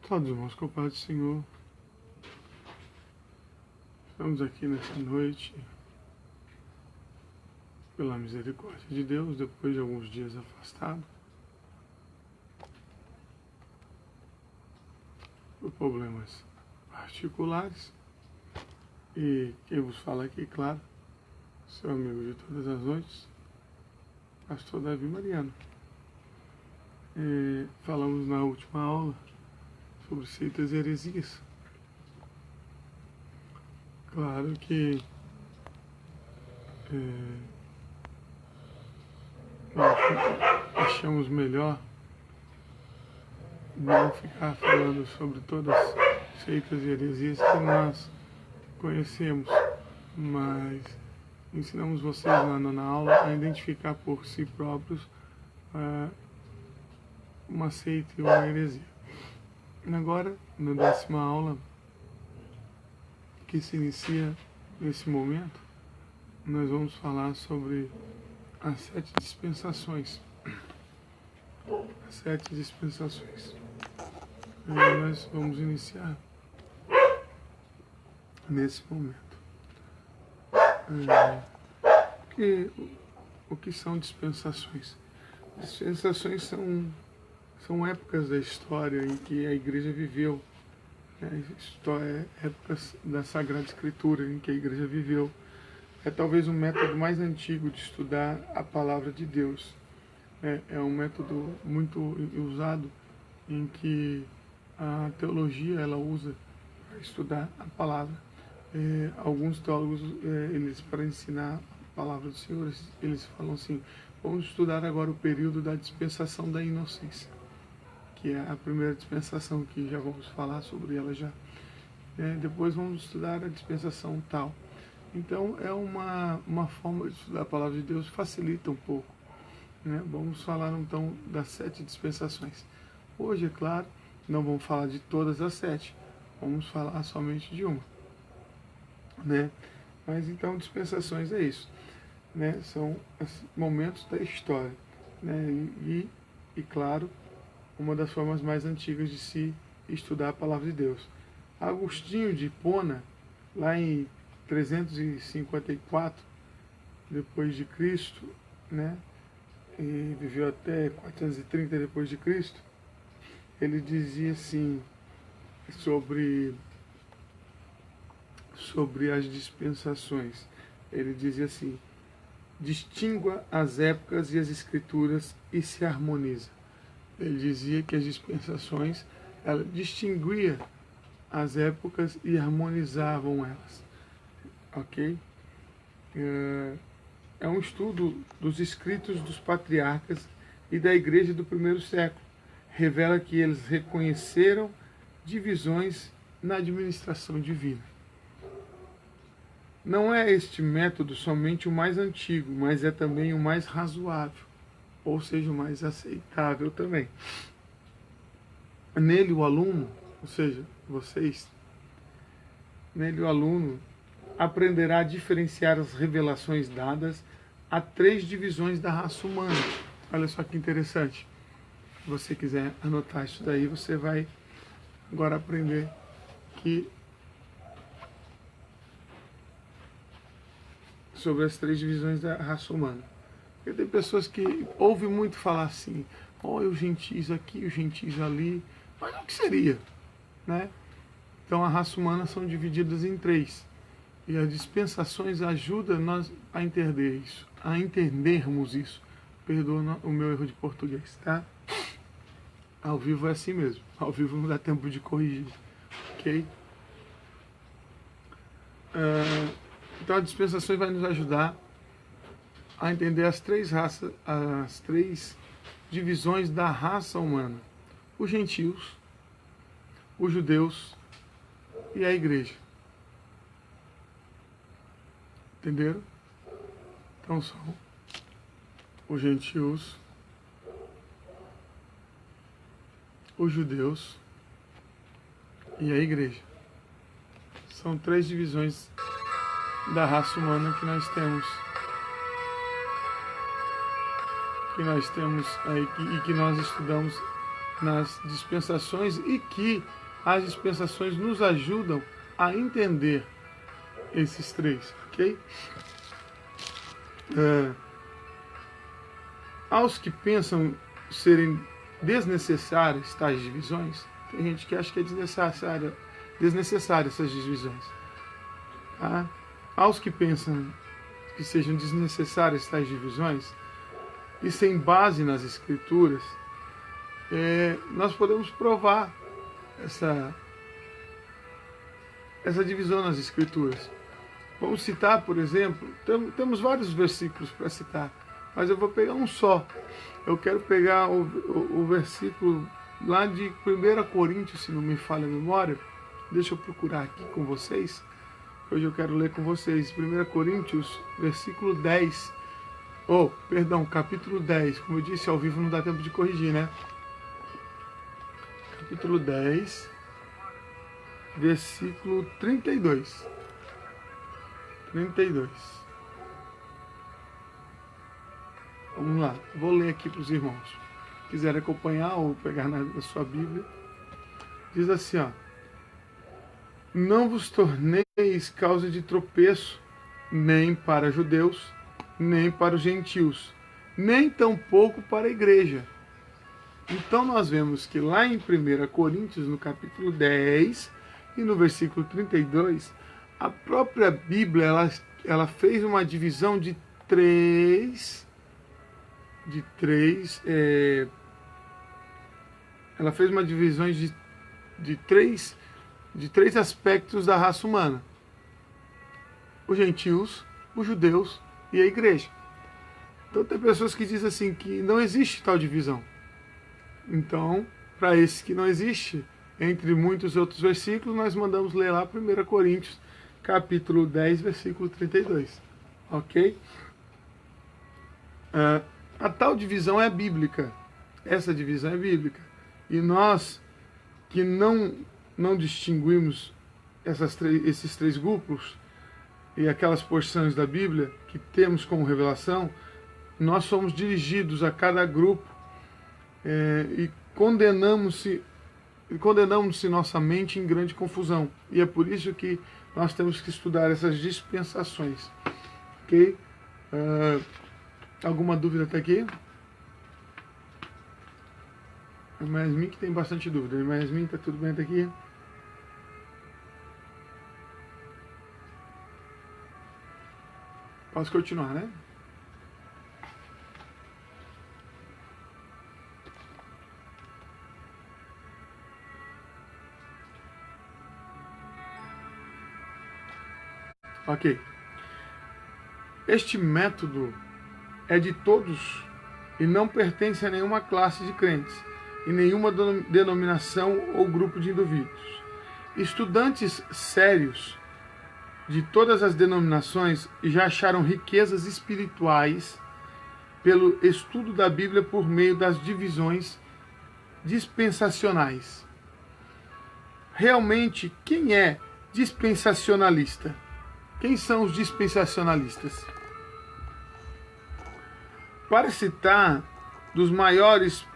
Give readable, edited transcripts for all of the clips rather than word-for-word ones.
Todos irmãos, com a paz do Senhor, estamos aqui nessa noite, pela misericórdia de Deus, depois de alguns dias afastado, por problemas particulares. E quem vos fala aqui, claro, seu amigo de todas as noites, pastor Davi Mariano. Falamos na última aula sobre seitas e heresias. Claro que nós achamos melhor não ficar falando sobre todas as seitas e heresias que nós conhecemos, mas ensinamos vocês lá na aula a identificar por si próprios uma seita e uma heresia. Agora, na 10ª aula, que se inicia nesse momento, nós vamos falar sobre as 7 dispensações. As 7 dispensações. E nós vamos iniciar nesse momento. O que são dispensações? Dispensações são épocas da história em que a igreja viveu, épocas da Sagrada Escritura em que a igreja viveu. É talvez o método mais antigo de estudar a palavra de Deus. É um método muito usado em que a teologia ela usa para estudar a palavra. Alguns teólogos, eles para ensinar a palavra do Senhor, eles falam assim: vamos estudar agora o período da dispensação da inocência, que é a primeira dispensação, que já vamos falar sobre ela já. Depois vamos estudar a dispensação tal. Então é uma forma de estudar a palavra de Deus, facilita um pouco. Vamos falar então das 7 dispensações. Hoje, é claro, não vamos falar de todas as 7, vamos falar somente de uma. Mas então dispensações é isso. São momentos da história. E claro, uma das formas mais antigas de se estudar a palavra de Deus. Agostinho de Hipona, lá em 354 depois de Cristo, e viveu até 430 depois de Cristo, ele dizia assim sobre as dispensações. Ele dizia assim: distingua as épocas e as escrituras e se harmoniza. Ele dizia que as dispensações, ela distinguia as épocas e harmonizavam elas. Ok? É um estudo dos escritos dos patriarcas e da igreja do primeiro século. Revela que eles reconheceram divisões na administração divina. Não é este método somente o mais antigo, mas é também o mais razoável, ou seja, o mais aceitável também. Nele o aluno, ou seja, vocês, nele o aluno aprenderá a diferenciar as revelações dadas a 3 divisões da raça humana. Olha só que interessante. Se você quiser anotar isso daí, você vai agora aprender que sobre as 3 divisões da raça humana. Porque tem pessoas que ouvem muito falar assim: os gentis aqui, os gentis ali. Mas o que seria? Então a raça humana são divididas em 3. E as dispensações ajudam nós a entender isso, a entendermos isso. Perdoa o meu erro de português, tá? Ao vivo é assim mesmo. Ao vivo não dá tempo de corrigir. Ok? Então a dispensação vai nos ajudar a entender as 3 raças, as 3 divisões da raça humana: os gentios, os judeus e a igreja. Entenderam? Então são os gentios, os judeus e a igreja. São 3 divisões da raça humana que nós temos aí, e que nós estudamos nas dispensações e que as dispensações nos ajudam a entender esses três, ok? Aos que pensam serem desnecessárias tais divisões, tem gente que acha que é desnecessária essas divisões. Tá? Aos que pensam que sejam desnecessárias tais divisões, e sem base nas Escrituras, nós podemos provar essa divisão nas Escrituras. Vamos citar, por exemplo, temos vários versículos para citar, mas eu vou pegar um só. Eu quero pegar o versículo lá de 1 Coríntios, se não me falha a memória. Deixa eu procurar aqui com vocês. Hoje eu quero ler com vocês 1 Coríntios, versículo 10. Capítulo 10. Como eu disse, ao vivo não dá tempo de corrigir, né? Capítulo 10, versículo 32. 32. Vamos lá, vou ler aqui para os irmãos. Se quiserem acompanhar ou pegar na sua Bíblia. Diz assim, ó. Não vos torneis causa de tropeço, nem para judeus, nem para os gentios, nem tampouco para a igreja. Então nós vemos que lá em 1 Coríntios, no capítulo 10 e no versículo 32, a própria Bíblia ela fez uma divisão de três ela fez uma divisão de três aspectos da raça humana: os gentios, os judeus e a igreja. Então tem pessoas que dizem assim que não existe tal divisão. Então, para esse que não existe, entre muitos outros versículos, nós mandamos ler lá 1 Coríntios, capítulo 10, versículo 32. Ok? A tal divisão é bíblica. Essa divisão é bíblica. E nós que não distinguimos esses três grupos e aquelas porções da Bíblia que temos como revelação, nós somos dirigidos a cada grupo e condenamos-se nossa mente em grande confusão. E é por isso que nós temos que estudar essas dispensações. Ok? Alguma dúvida até aqui? A Yasmin que tem bastante dúvida. A Yasmin, tá tudo bem até aqui? Posso continuar, né? Ok. Este método é de todos e não pertence a nenhuma classe de crentes, e nenhuma denominação ou grupo de indivíduos. Estudantes sérios de todas as denominações já acharam riquezas espirituais pelo estudo da Bíblia por meio das divisões dispensacionais. Realmente, quem é dispensacionalista? Quem são os dispensacionalistas? Para citar das maiores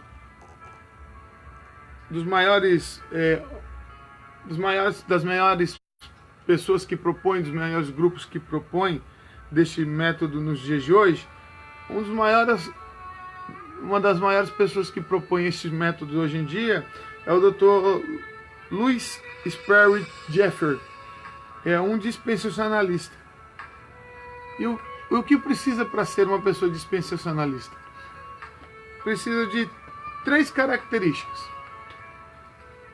pessoas que propõem, dos maiores grupos que propõem deste método nos dias de hoje, uma das maiores pessoas que propõe estes métodos hoje em dia é o Dr. Louis Sperry Jeffrey. É um dispensacionalista. E o que precisa para ser uma pessoa dispensacionalista? Precisa de 3 características.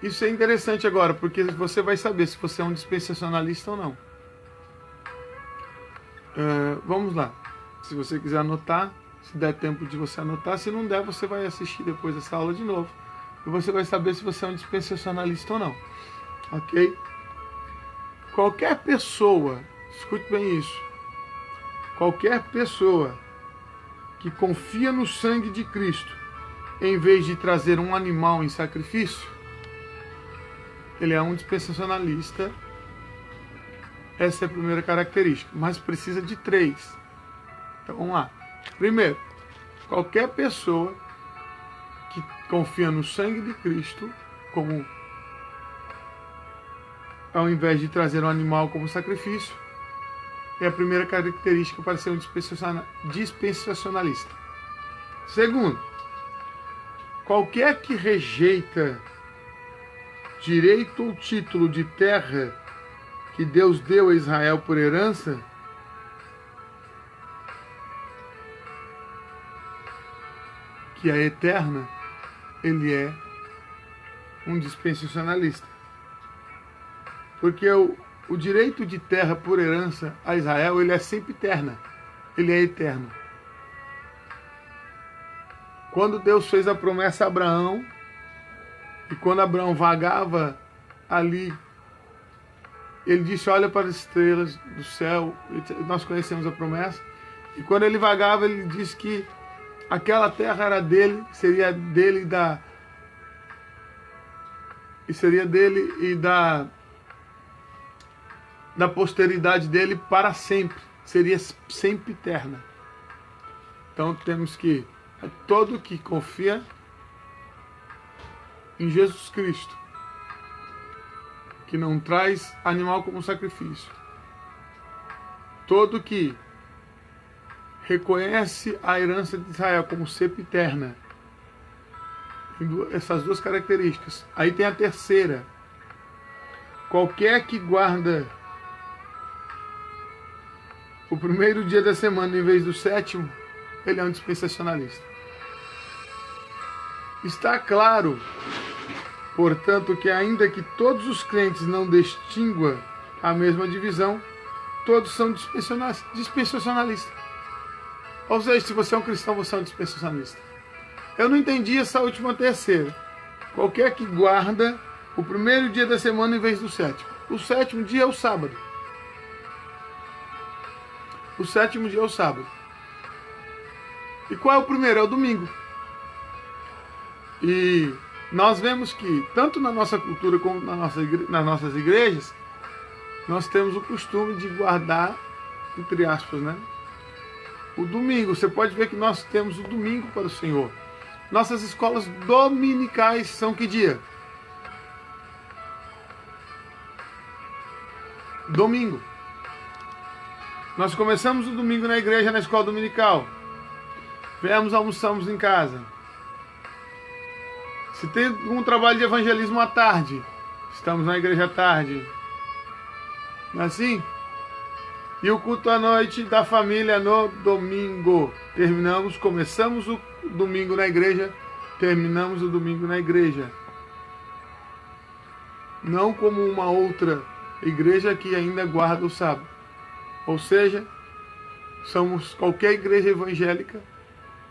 Isso é interessante agora, porque você vai saber se você é um dispensacionalista ou não. Vamos lá. Se você quiser anotar, se der tempo de você anotar, se não der, você vai assistir depois essa aula de novo. E você vai saber se você é um dispensacionalista ou não. Ok? Qualquer pessoa, escute bem isso, qualquer pessoa que confia no sangue de Cristo, em vez de trazer um animal em sacrifício, ele é um dispensacionalista. Essa é a primeira característica, mas precisa de 3. Então vamos lá. Primeiro, qualquer pessoa confia no sangue de Cristo, como ao invés de trazer um animal como sacrifício, é a primeira característica para ser um dispensacionalista. Segundo, qualquer que rejeita direito ou título de terra que Deus deu a Israel por herança, que é eterna, ele é um dispensacionalista. Porque o direito de terra por herança a Israel, ele é sempre eterna, ele é eterno. Quando Deus fez a promessa a Abraão, e quando Abraão vagava ali, ele disse, olha para as estrelas do céu, nós conhecemos a promessa, e quando ele vagava, ele disse que aquela terra era dele, seria dele e da posteridade dele para sempre, seria sempre eterna. Então temos que, todo que confia em Jesus Cristo, que não traz animal como sacrifício, todo que reconhece a herança de Israel como sempre eterna, essas duas características. Aí tem a terceira, qualquer que guarda o primeiro dia da semana em vez do sétimo, ele é um dispensacionalista. Está claro, portanto, que ainda que todos os crentes não distinguam a mesma divisão, todos são dispensacionalistas. Ou seja, se você é um cristão, você é um dispensacionalista. Eu não entendi essa última terceira. Qualquer que guarda o primeiro dia da semana em vez do sétimo. O sétimo dia é o sábado. O sétimo dia é o sábado. E qual é o primeiro? É o domingo. E nós vemos que, tanto na nossa cultura como nas nossas igrejas, nós temos o costume de guardar, entre aspas, né? O domingo. Você pode ver que nós temos o domingo para o Senhor. Nossas escolas dominicais são que dia? Domingo. Nós começamos o domingo na igreja, na escola dominical. Viemos, almoçamos em casa. Se tem um trabalho de evangelismo à tarde, estamos na igreja à tarde. Não é assim? E o culto à noite da família no domingo. Começamos o domingo na igreja, terminamos o domingo na igreja. Não como uma outra igreja que ainda guarda o sábado. Ou seja, somos qualquer igreja evangélica,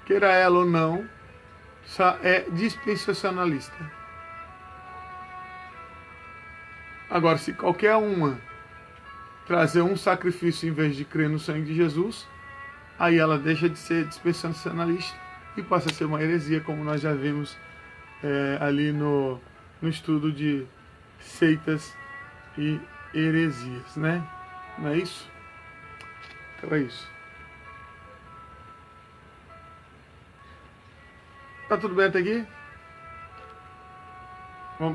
queira ela ou não, é dispensacionalista. Agora, se qualquer uma trazer um sacrifício em vez de crer no sangue de Jesus, aí ela deixa de ser dispensacionalista e passa a ser uma heresia, como nós já vimos ali no estudo de seitas e heresias, né? Não é isso? Então é isso. Tá tudo bem até aqui?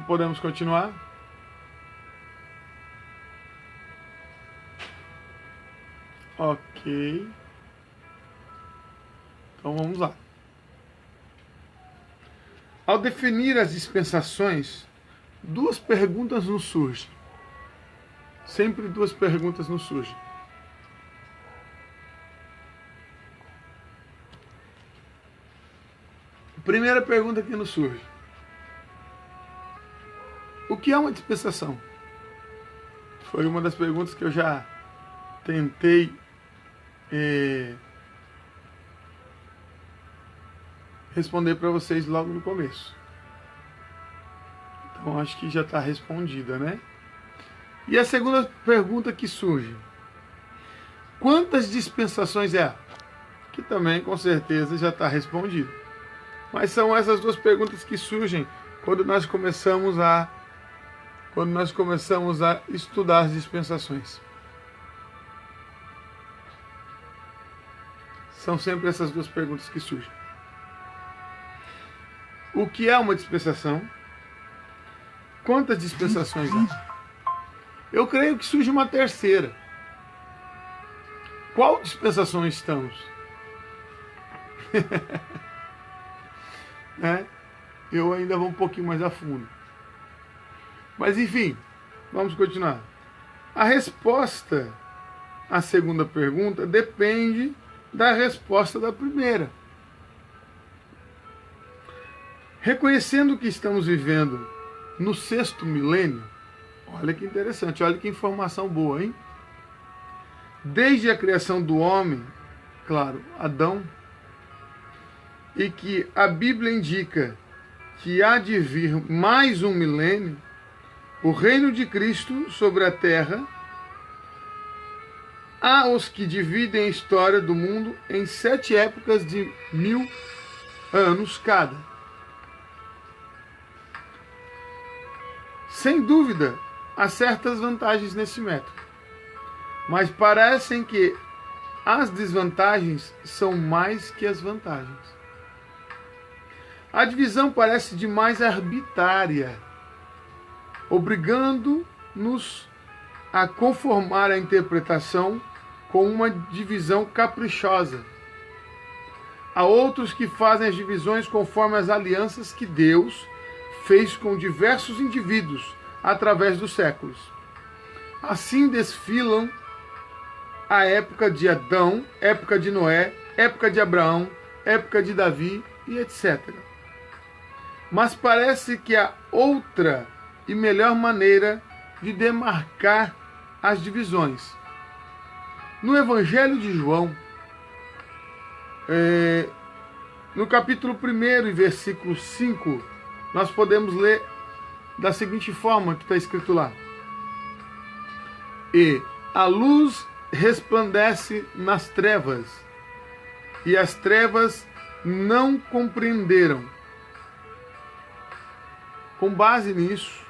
Podemos continuar? Ok. Então vamos lá. Ao definir as dispensações, duas perguntas nos surgem. Sempre duas perguntas nos surgem. Primeira pergunta que nos surge. O que é uma dispensação? Foi uma das perguntas que eu já tentei responder para vocês logo no começo. Então acho que já está respondida, né? E a segunda pergunta que surge. Quantas dispensações é? Que também com certeza já está respondido. Mas são essas duas perguntas que surgem quando nós começamos a estudar as dispensações. São sempre essas duas perguntas que surgem. o que é uma dispensação, quantas dispensações há. Eu creio que surge uma terceira. Qual dispensação estamos? Eu ainda vou um pouquinho mais a fundo. Mas enfim, vamos continuar. A resposta à segunda pergunta depende da resposta da primeira. Reconhecendo que estamos vivendo no 6º milênio, olha que interessante, olha que informação boa, hein? Desde a criação do homem, claro, Adão, e que a Bíblia indica que há de vir mais um milênio, o reino de Cristo sobre a terra, há os que dividem a história do mundo em 7 épocas de 1000 anos cada. Sem dúvida, há certas vantagens nesse método, mas parecem que as desvantagens são mais que as vantagens. A divisão parece demais arbitrária, obrigando-nos a conformar a interpretação com uma divisão caprichosa. Há outros que fazem as divisões conforme as alianças que Deus fez com diversos indivíduos através dos séculos. Assim desfilam a época de Adão, época de Noé, época de Abraão, época de Davi e etc. Mas parece que há outra e melhor maneira de demarcar as divisões. No Evangelho de João, no capítulo 1 e versículo 5, nós podemos ler da seguinte forma que está escrito lá. E a luz resplandece nas trevas, e as trevas não compreenderam. Com base nisso,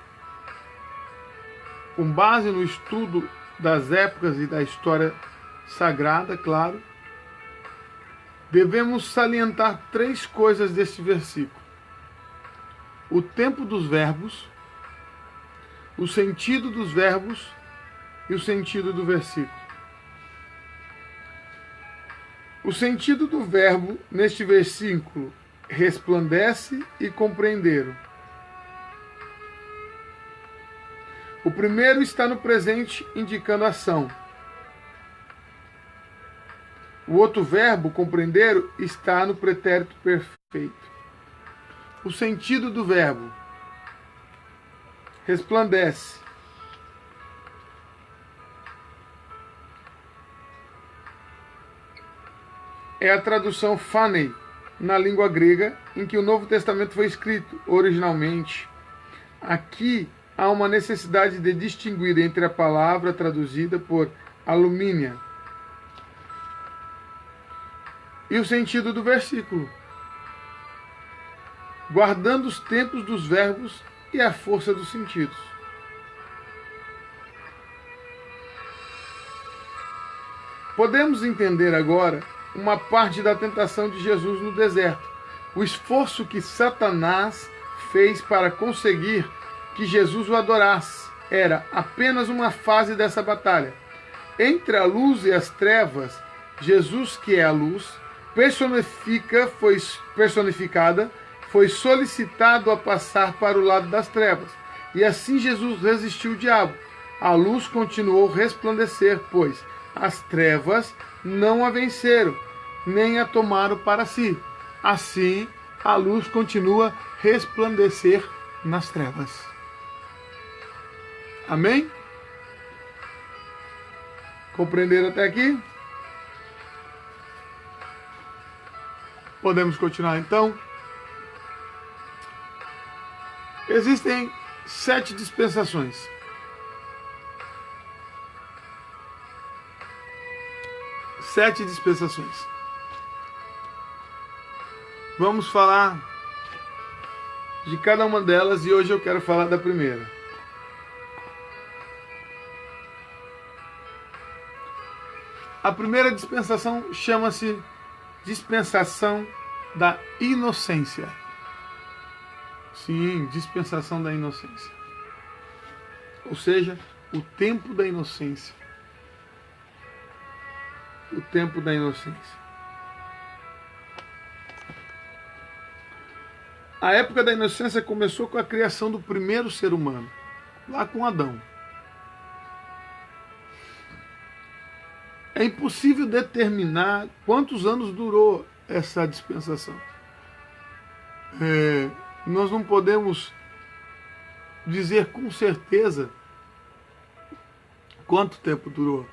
com base no estudo das épocas e da história sagrada, claro, devemos salientar 3 coisas deste versículo: o tempo dos verbos, o sentido dos verbos e o sentido do versículo. O sentido do verbo neste versículo: resplandece e compreenderam. O primeiro está no presente, indicando ação. O outro verbo, compreenderam, está no pretérito perfeito. O sentido do verbo: resplandece. É a tradução phanei na língua grega em que o Novo Testamento foi escrito originalmente. Aqui há uma necessidade de distinguir entre a palavra traduzida por alumínia e o sentido do versículo, guardando os tempos dos verbos e a força dos sentidos. Podemos entender agora uma parte da tentação de Jesus no deserto, o esforço que Satanás fez para conseguir que Jesus o adorasse. Era apenas uma fase dessa batalha. Entre a luz e as trevas, Jesus, que é a luz, personificada, foi solicitado a passar para o lado das trevas. E assim Jesus resistiu o diabo. A luz continuou a resplandecer, pois as trevas não a venceram, nem a tomaram para si. Assim, a luz continua a resplandecer nas trevas. Amém? Compreenderam até aqui? Podemos continuar então? Existem 7 dispensações. Sete dispensações. Vamos falar de cada uma delas e hoje eu quero falar da primeira. A primeira dispensação chama-se dispensação da inocência. Sim, dispensação da inocência. Ou seja, o tempo da inocência. O tempo da inocência. A época da inocência começou com a criação do primeiro ser humano, lá com Adão. É impossível determinar quantos anos durou essa dispensação. Nós não podemos dizer com certeza quanto tempo durou.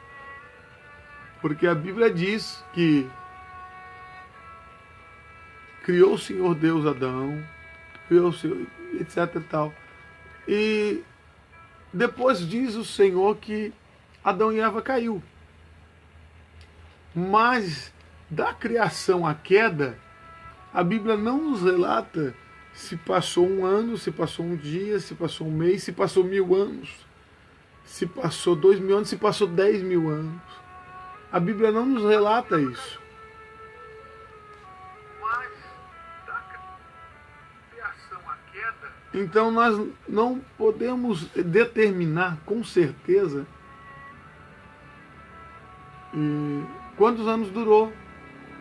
Porque a Bíblia diz que criou o Senhor Deus Adão, criou o Senhor, etc e tal. E depois diz o Senhor que Adão e Eva caiu. Mas da criação à queda, a Bíblia não nos relata se passou um ano, se passou um dia, se passou um mês, se passou 1000 anos, se passou 2000 anos, se passou 10.000 anos. A Bíblia não nos relata isso. Mas da criação à queda, então nós não podemos determinar com certeza quantos anos durou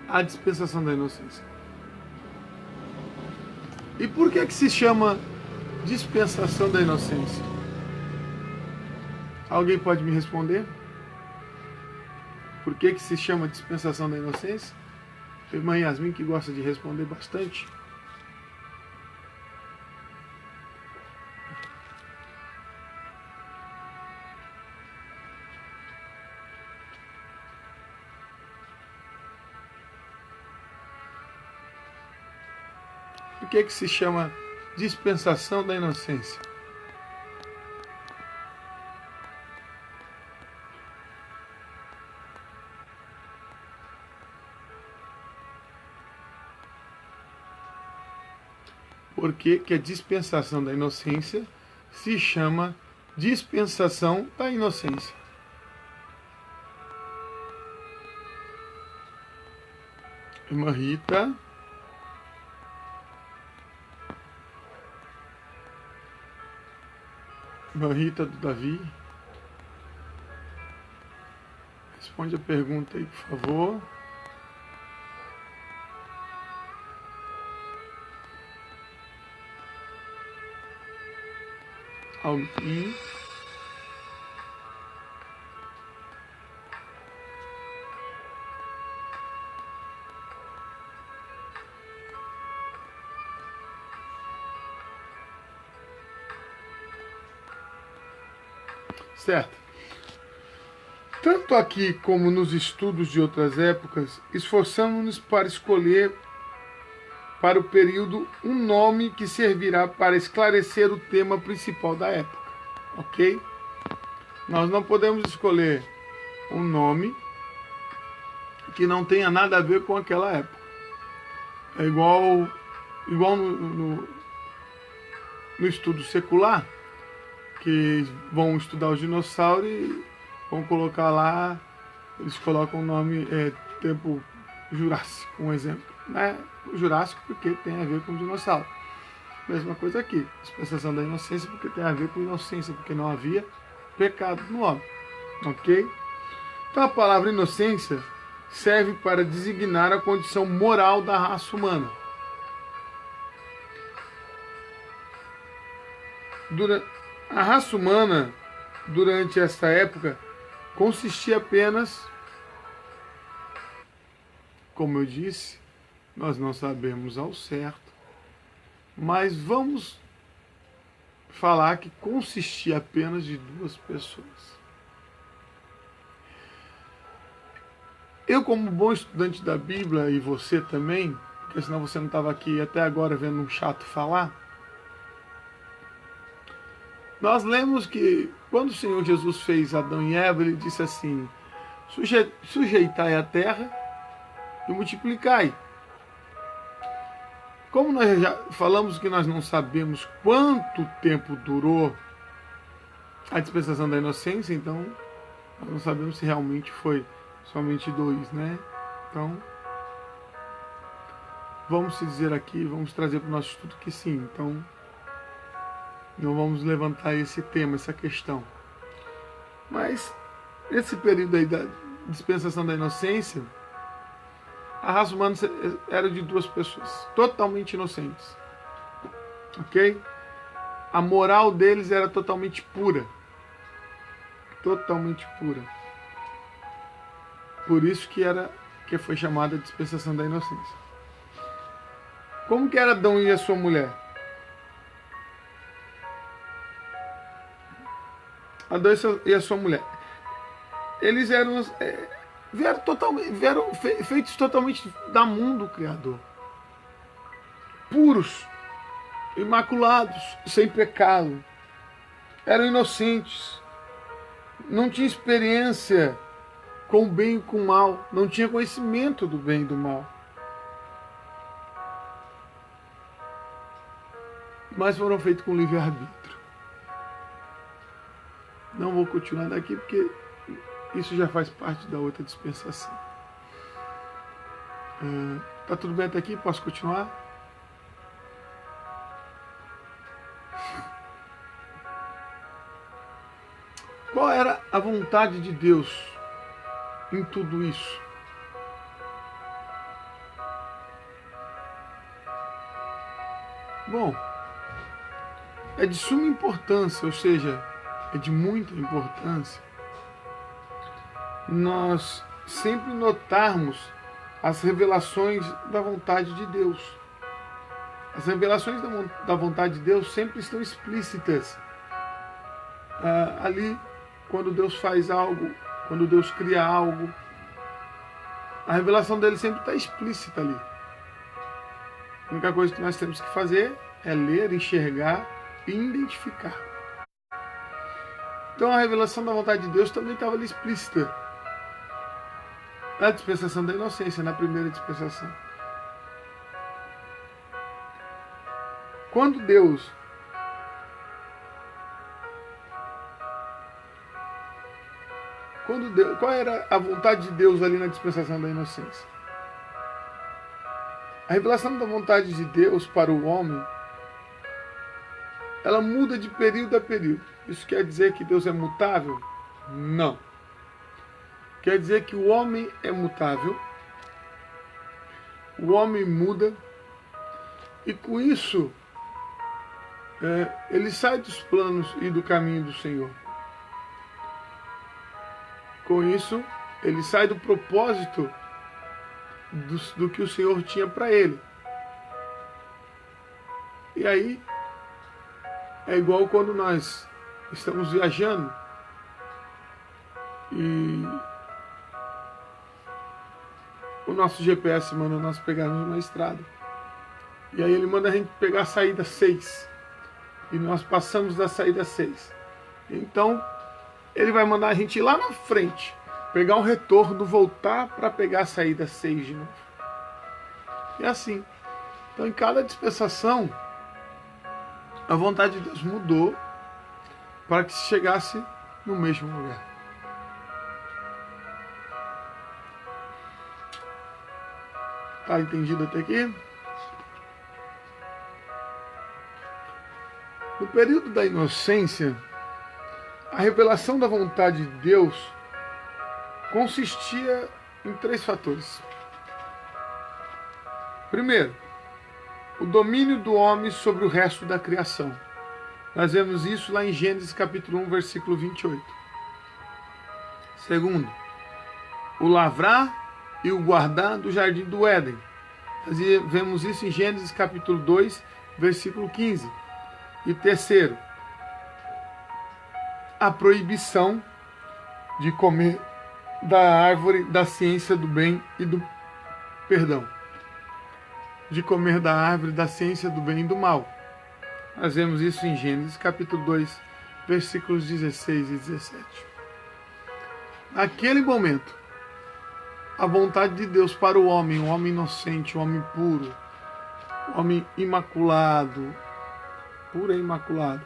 a dispensação da inocência. E por que se chama dispensação da inocência? Alguém pode me responder? Por que se chama dispensação da inocência? A irmã Yasmin que gosta de responder bastante. Por que se chama dispensação da inocência? Por que a dispensação da inocência se chama dispensação da inocência? Irmã Rita. Irmã Rita do Davi. Responde a pergunta aí, por favor. Alguém? Certo. Tanto aqui como nos estudos de outras épocas, esforçamos-nos para escolher para o período um nome que servirá para esclarecer o tema principal da época, ok? Nós não podemos escolher um nome que não tenha nada a ver com aquela época. É igual no estudo secular, que vão estudar os dinossauros e vão colocar lá, eles colocam o nome tempo Jurássico, um exemplo. Né? Jurássico porque tem a ver com dinossauro. Mesma coisa aqui, dispensação da inocência porque tem a ver com inocência, porque não havia pecado no homem. Ok? Então a palavra inocência serve para designar a condição moral da raça humana. A raça humana, durante esta época, consistia apenas, como eu disse, nós não sabemos ao certo, mas vamos falar que consistia apenas de 2 pessoas. Eu, como bom estudante da Bíblia, e você também, porque senão você não estava aqui até agora vendo um chato falar, nós lemos que quando o Senhor Jesus fez Adão e Eva, ele disse assim: sujeitai a terra e multiplicai. Como nós já falamos que nós não sabemos quanto tempo durou a dispensação da inocência, então nós não sabemos se realmente foi somente 2, né? Então, vamos se dizer aqui, vamos trazer para o nosso estudo que sim. Então, Não vamos levantar esse tema, essa questão. Mas, nesse período aí da dispensação da inocência, a raça humana era de duas pessoas, totalmente inocentes. Ok? A moral deles era totalmente pura. Totalmente pura. Por isso que foi chamada de dispensação da inocência. Como que era Adão e a sua mulher? Adão e a sua mulher. Eles vieram feitos totalmente da mão do Criador. Puros, imaculados, sem pecado. Eram inocentes. Não tinha experiência com o bem e com o mal. Não tinha conhecimento do bem e do mal. Mas foram feitos com livre-arbítrio. Não vou continuar daqui porque isso já faz parte da outra dispensação. Tá tudo bem até aqui? Posso continuar? Qual era a vontade de Deus em tudo isso? Bom, é de suma importância, ou seja, é de muita importância, nós sempre notarmos as revelações da vontade de Deus. As revelações da vontade de Deus sempre estão explícitas. Ali, quando Deus faz algo, quando Deus cria algo, a revelação dele sempre está explícita ali. A única coisa que nós temos que fazer é ler, enxergar e identificar. Então a revelação da vontade de Deus também estava ali explícita. Na dispensação da inocência, na primeira dispensação. Quando Deus qual era a vontade de Deus ali na dispensação da inocência? A revelação da vontade de Deus para o homem, ela muda de período a período. Isso quer dizer que Deus é mutável? Não. Quer dizer que o homem é mutável, o homem muda, e com isso, ele sai dos planos e do caminho do Senhor. Com isso, ele sai do propósito do que o Senhor tinha para ele. E aí, é igual quando nós estamos viajando e o nosso GPS manda nós pegarmos uma estrada. E aí ele manda a gente pegar a saída 6. E nós passamos da saída 6. Então, ele vai mandar a gente ir lá na frente, pegar um retorno, voltar para pegar a saída 6 de novo. E assim. Então, em cada dispensação, a vontade de Deus mudou para que se chegasse no mesmo lugar. Tá entendido até aqui? No período da inocência, a revelação da vontade de Deus consistia em 3 fatores. Primeiro, o domínio do homem sobre o resto da criação. Nós vemos isso lá em Gênesis capítulo 1, versículo 28. Segundo, o lavrar e o guardar do jardim do Éden. Nós vemos isso em Gênesis capítulo 2, versículo 15. E terceiro, a proibição de comer da árvore da ciência do bem e do perdão. De comer da árvore da ciência do bem e do mal. Nós vemos isso em Gênesis capítulo 2, versículos 16 e 17. Naquele momento, a vontade de Deus para o homem inocente, o homem puro, o homem imaculado, puro e imaculado,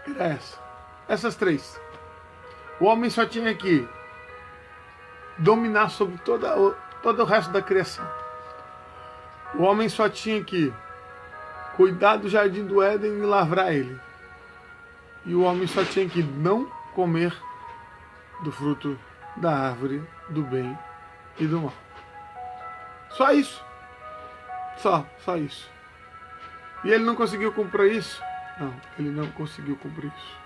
era essa. Essas 3. O homem só tinha que dominar sobre todo o resto da criação. O homem só tinha que cuidar do jardim do Éden e lavrar ele. E o homem só tinha que não comer do fruto da árvore do bem e do mal. Só isso. Só isso. E ele não conseguiu cumprir isso? Não, ele não conseguiu cumprir isso.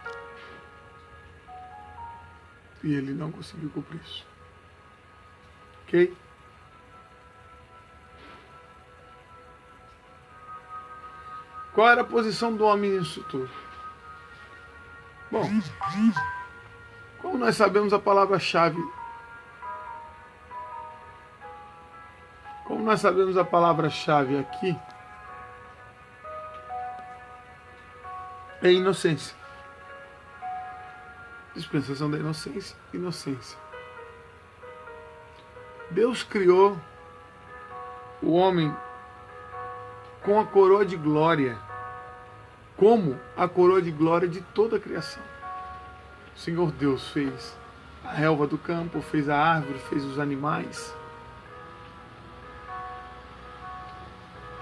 E ele não conseguiu cumprir isso. Ok? Qual era a posição do homem nisso tudo? Bom, como nós sabemos a palavra-chave, aqui, é inocência. Dispensação da inocência, inocência. Deus criou o homem com a coroa de glória, como a coroa de glória de toda a criação. O Senhor Deus fez a relva do campo, fez a árvore, fez os animais,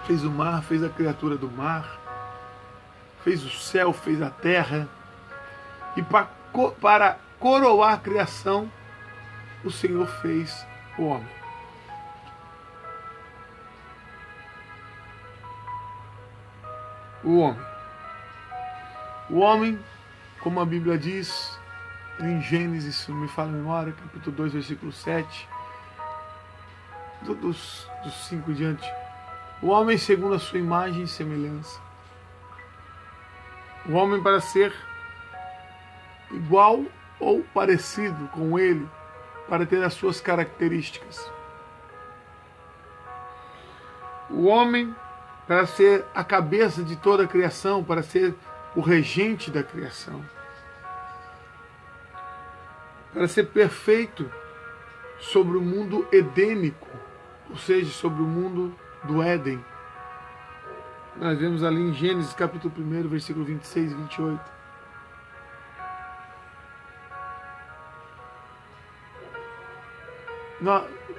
fez o mar, fez a criatura do mar, fez o céu, fez a terra. E para coroar a criação, o Senhor fez o homem. O homem, como a Bíblia diz, em Gênesis, se não me falha a memória, capítulo 2, versículo 7, dos 5 em diante, o homem segundo a sua imagem e semelhança. O homem para ser igual ou parecido com ele, para ter as suas características. O homem para ser a cabeça de toda a criação, para ser o regente da criação. Para ser perfeito sobre o mundo edênico, ou seja, sobre o mundo do Éden. Nós vemos ali em Gênesis capítulo 1, versículo 26 e 28.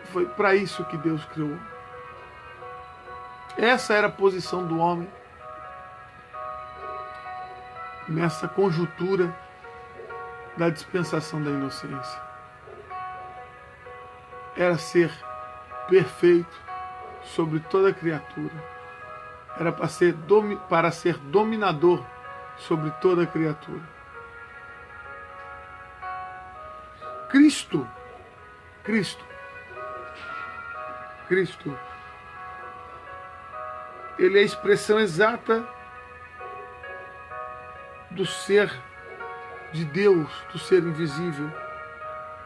Foi para isso que Deus criou. Essa era a posição do homem nessa conjuntura da dispensação da inocência. Era ser perfeito sobre toda a criatura. Era para ser dominador sobre toda a criatura. Cristo, ele é a expressão exata do ser de Deus, do ser invisível.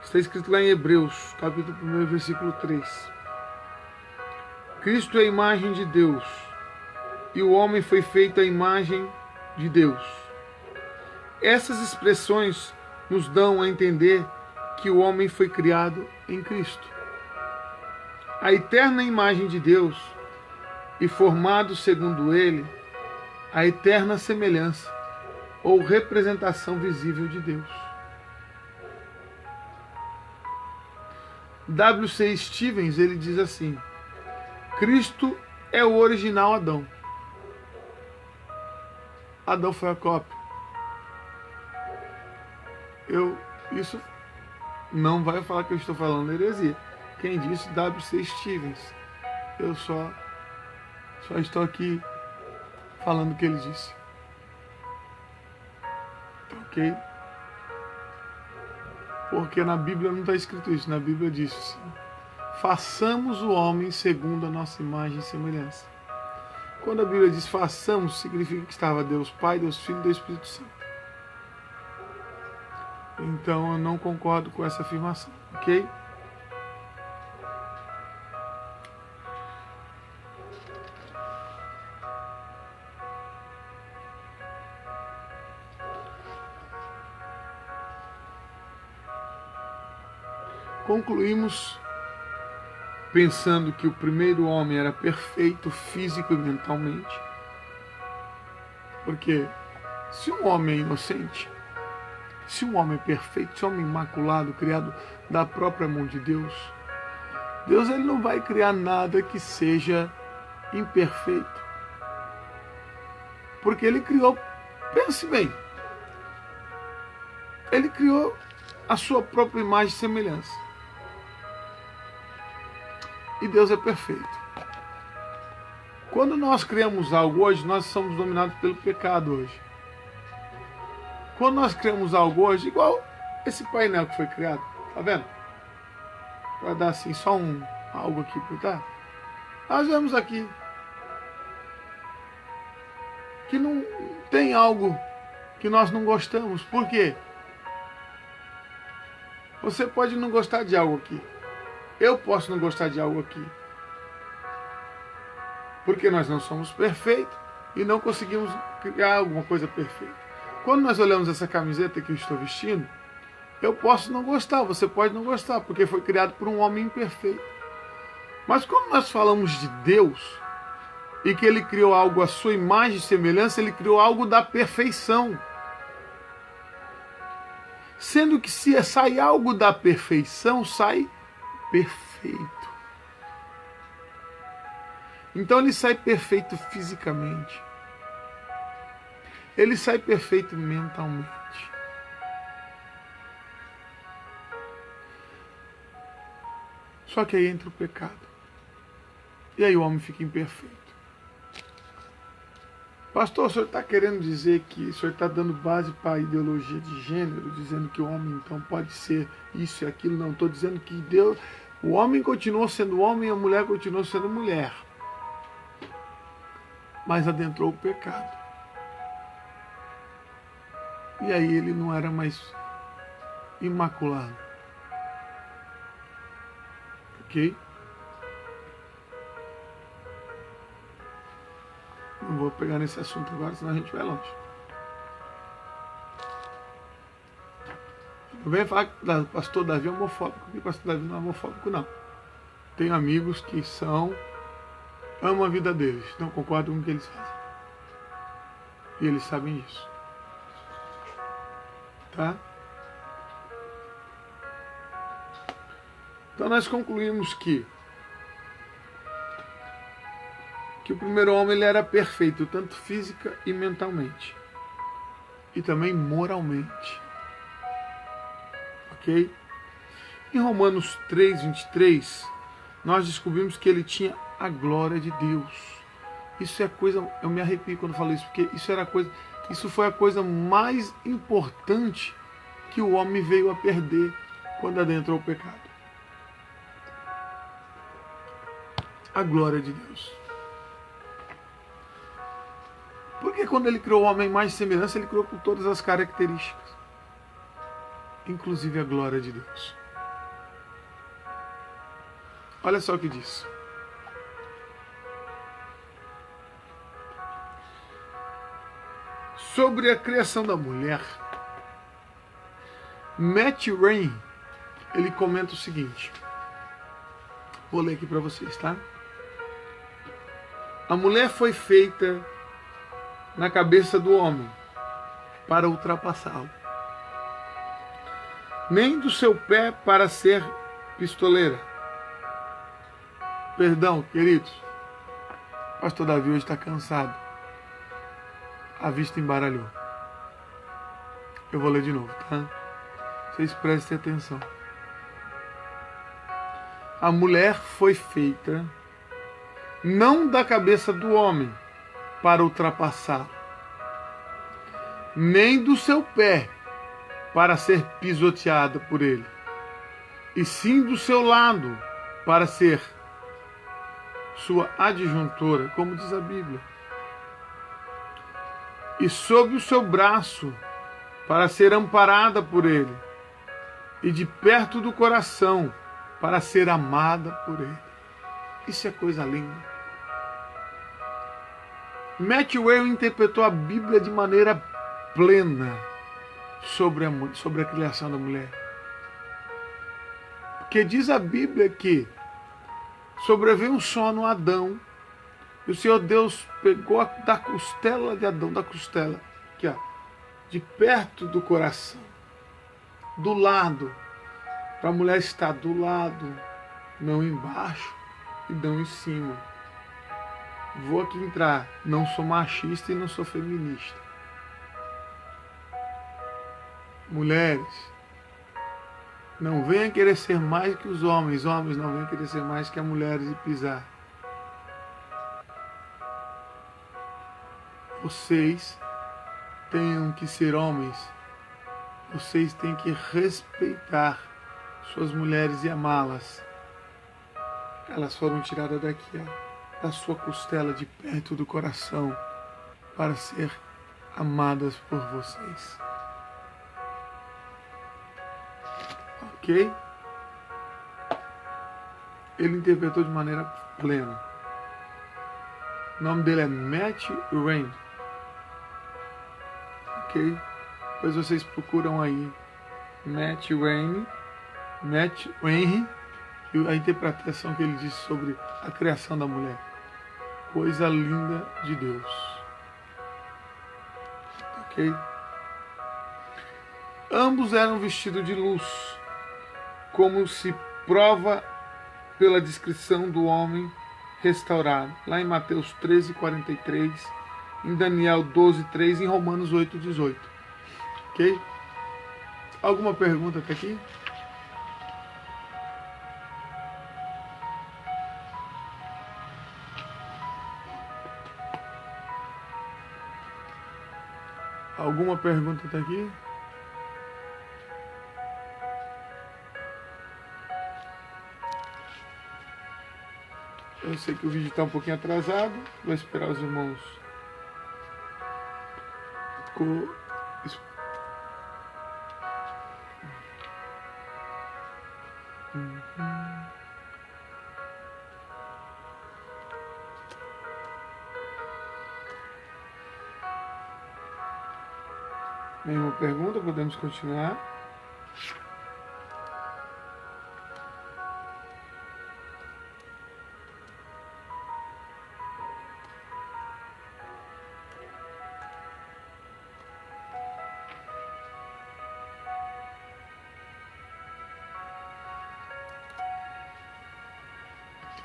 Está escrito lá em Hebreus, capítulo 1, versículo 3. Cristo é a imagem de Deus, e o homem foi feito à imagem de Deus. Essas expressões nos dão a entender que o homem foi criado em Cristo. A eterna imagem de Deus e formado segundo ele, a eterna semelhança ou representação visível de Deus. W.C. Stevens, ele diz assim: Cristo é o original Adão. Adão foi a cópia. Isso não vai falar que eu estou falando heresia. Quem disse? W.C. Stevens. Eu só estou aqui falando o que ele disse. Ok? Porque na Bíblia não está escrito isso. Na Bíblia diz assim: façamos o homem segundo a nossa imagem e semelhança. Quando a Bíblia diz façamos, significa que estava Deus Pai, Deus Filho e Deus Espírito Santo. Então eu não concordo com essa afirmação, ok? Concluímos pensando que o primeiro homem era perfeito físico e mentalmente. Porque se um homem é inocente, se um homem é perfeito, se um homem é imaculado, criado da própria mão de Deus, Deus ele não vai criar nada que seja imperfeito. Porque ele criou, pense bem, ele criou a sua própria imagem e semelhança. E Deus é perfeito. Quando nós criamos algo hoje, nós somos dominados pelo pecado hoje. Quando nós criamos algo hoje, igual esse painel que foi criado, tá vendo? Para dar assim só algo aqui por tá? Nós vemos aqui que não tem algo que nós não gostamos. Por quê? Você pode não gostar de algo aqui. Eu posso não gostar de algo aqui. Porque nós não somos perfeitos e não conseguimos criar alguma coisa perfeita. Quando nós olhamos essa camiseta que eu estou vestindo, eu posso não gostar, você pode não gostar, porque foi criado por um homem imperfeito. Mas quando nós falamos de Deus, e que Ele criou algo à sua imagem e semelhança, Ele criou algo da perfeição. Sendo que se sai algo da perfeição, sai perfeito. Então ele sai perfeito fisicamente. Ele sai perfeito mentalmente. Só que aí entra o pecado. E aí o homem fica imperfeito. Pastor, o senhor está querendo dizer que o senhor está dando base para a ideologia de gênero, dizendo que o homem então pode ser isso e aquilo? Não, estou dizendo que Deus, o homem continuou sendo homem e a mulher continuou sendo mulher. Mas adentrou o pecado. E aí ele não era mais imaculado. Ok? Não vou pegar nesse assunto agora, senão a gente vai longe. Não vem falar que o pastor Davi é homofóbico, porque o pastor Davi não é homofóbico, não. Tenho amigos que amam a vida deles, não concordam com o que eles fazem. E eles sabem disso. Tá? Então nós concluímos que o primeiro homem ele era perfeito, tanto física e mentalmente. E também moralmente. Ok? Em Romanos 3:23, nós descobrimos que ele tinha a glória de Deus. Isso é coisa, eu me arrepio quando falo isso, porque isso foi a coisa mais importante que o homem veio a perder quando adentrou o pecado. A glória de Deus. Porque quando ele criou o homem mais semelhança, ele criou com todas as características, inclusive a glória de Deus. Olha só o que diz. Sobre a criação da mulher, Matt Rain, ele comenta o seguinte. Vou ler aqui para vocês, tá? A mulher foi feita na cabeça do homem para ultrapassá-lo, nem do seu pé para ser pistoleira. Perdão, queridos, pastor Davi hoje está cansado, a vista embaralhou. Eu vou ler de novo, tá? Vocês prestem atenção. A mulher foi feita não da cabeça do homem para ultrapassá-lo, nem do seu pé para ser pisoteada por ele, e sim do seu lado para ser sua adjuntora, como diz a Bíblia, e sob o seu braço para ser amparada por ele, e de perto do coração para ser amada por ele. Isso é coisa linda. Matt Whale interpretou a Bíblia de maneira plena sobre a criação da mulher. Porque diz a Bíblia que sobreveio um sono a Adão, e o Senhor Deus pegou da costela de Adão, da costela, aqui, ó, de perto do coração, do lado, para a mulher estar do lado, não embaixo e não em cima. vou aqui entrar, não sou machista e não sou feminista. Mulheres, não venham querer ser mais que os homens não venham querer ser mais que as mulheres e pisar. Vocês tenham que ser homens, vocês têm que respeitar suas mulheres e amá-las. Elas foram tiradas daqui, ó, da sua costela, de perto do coração, para ser amadas por vocês. Ok? Ele interpretou de maneira plena. O nome dele é Matt Rain. Ok? Depois vocês procuram aí Matt Rain, e a interpretação que ele disse sobre a criação da mulher. Coisa linda de Deus. Ok? Ambos eram vestidos de luz, como se prova pela descrição do homem restaurado, lá em Mateus 13:43, em Daniel 12:3, em Romanos 8:18. Ok? Alguma pergunta até aqui? Alguma pergunta até aqui? Eu sei que o vídeo está um pouquinho atrasado, vou esperar os irmãos. Nenhuma pergunta, podemos continuar.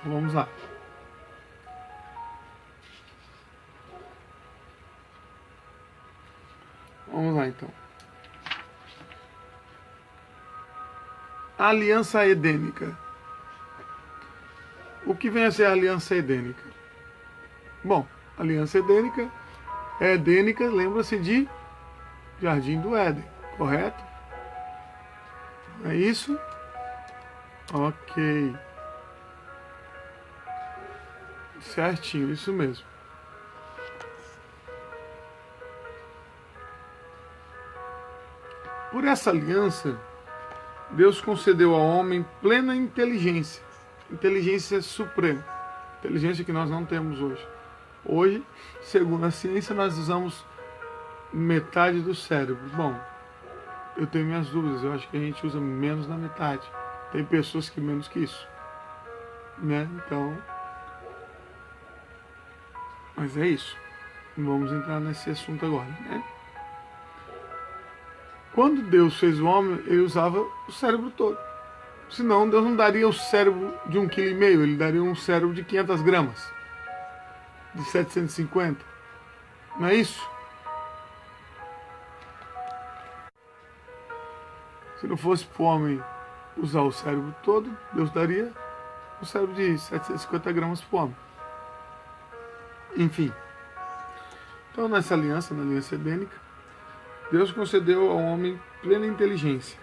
Então, vamos lá. Vamos lá então. A aliança edênica. O que vem a ser a aliança edênica? Bom, a aliança edênica é edênica, lembra-se de Jardim do Éden, correto? É isso? Ok. Certinho, isso mesmo. Por essa aliança, Deus concedeu ao homem plena inteligência, inteligência suprema, inteligência que nós não temos hoje. Hoje, segundo a ciência, nós usamos metade do cérebro. Bom, eu tenho minhas dúvidas, eu acho que a gente usa menos da metade. Tem pessoas que menos que isso, né? Então, mas é isso. Vamos entrar nesse assunto agora, né? Quando Deus fez o homem, ele usava o cérebro todo. Senão, Deus não daria o cérebro de 1,5 kg, ele daria um cérebro de 500 gramas, de 750. Não é isso? Se não fosse para o homem usar o cérebro todo, Deus daria um cérebro de 750 gramas para o homem. Enfim. Então, nessa aliança, na aliança edênica, Deus concedeu ao homem plena inteligência,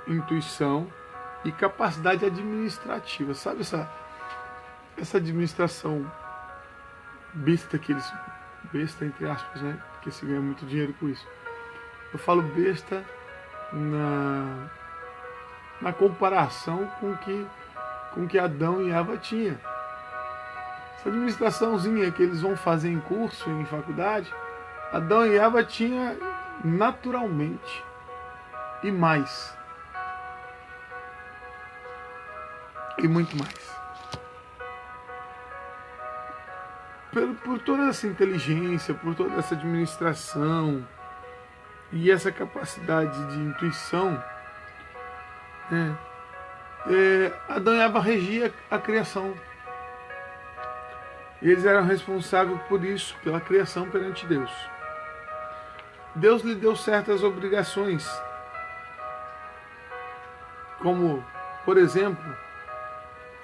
intuição e capacidade administrativa. Sabe essa administração besta que eles... Besta, entre aspas, né? Porque se ganha muito dinheiro com isso. Eu falo besta na comparação com que Adão e Eva tinham. Essa administraçãozinha que eles vão fazer em curso, em faculdade, Adão e Eva tinham naturalmente e mais. E muito mais. Por toda essa inteligência, por toda essa administração e essa capacidade de intuição, né, Adão e Eva regia a criação. E eles eram responsáveis por isso, pela criação perante Deus. Deus lhe deu certas obrigações, como, por exemplo,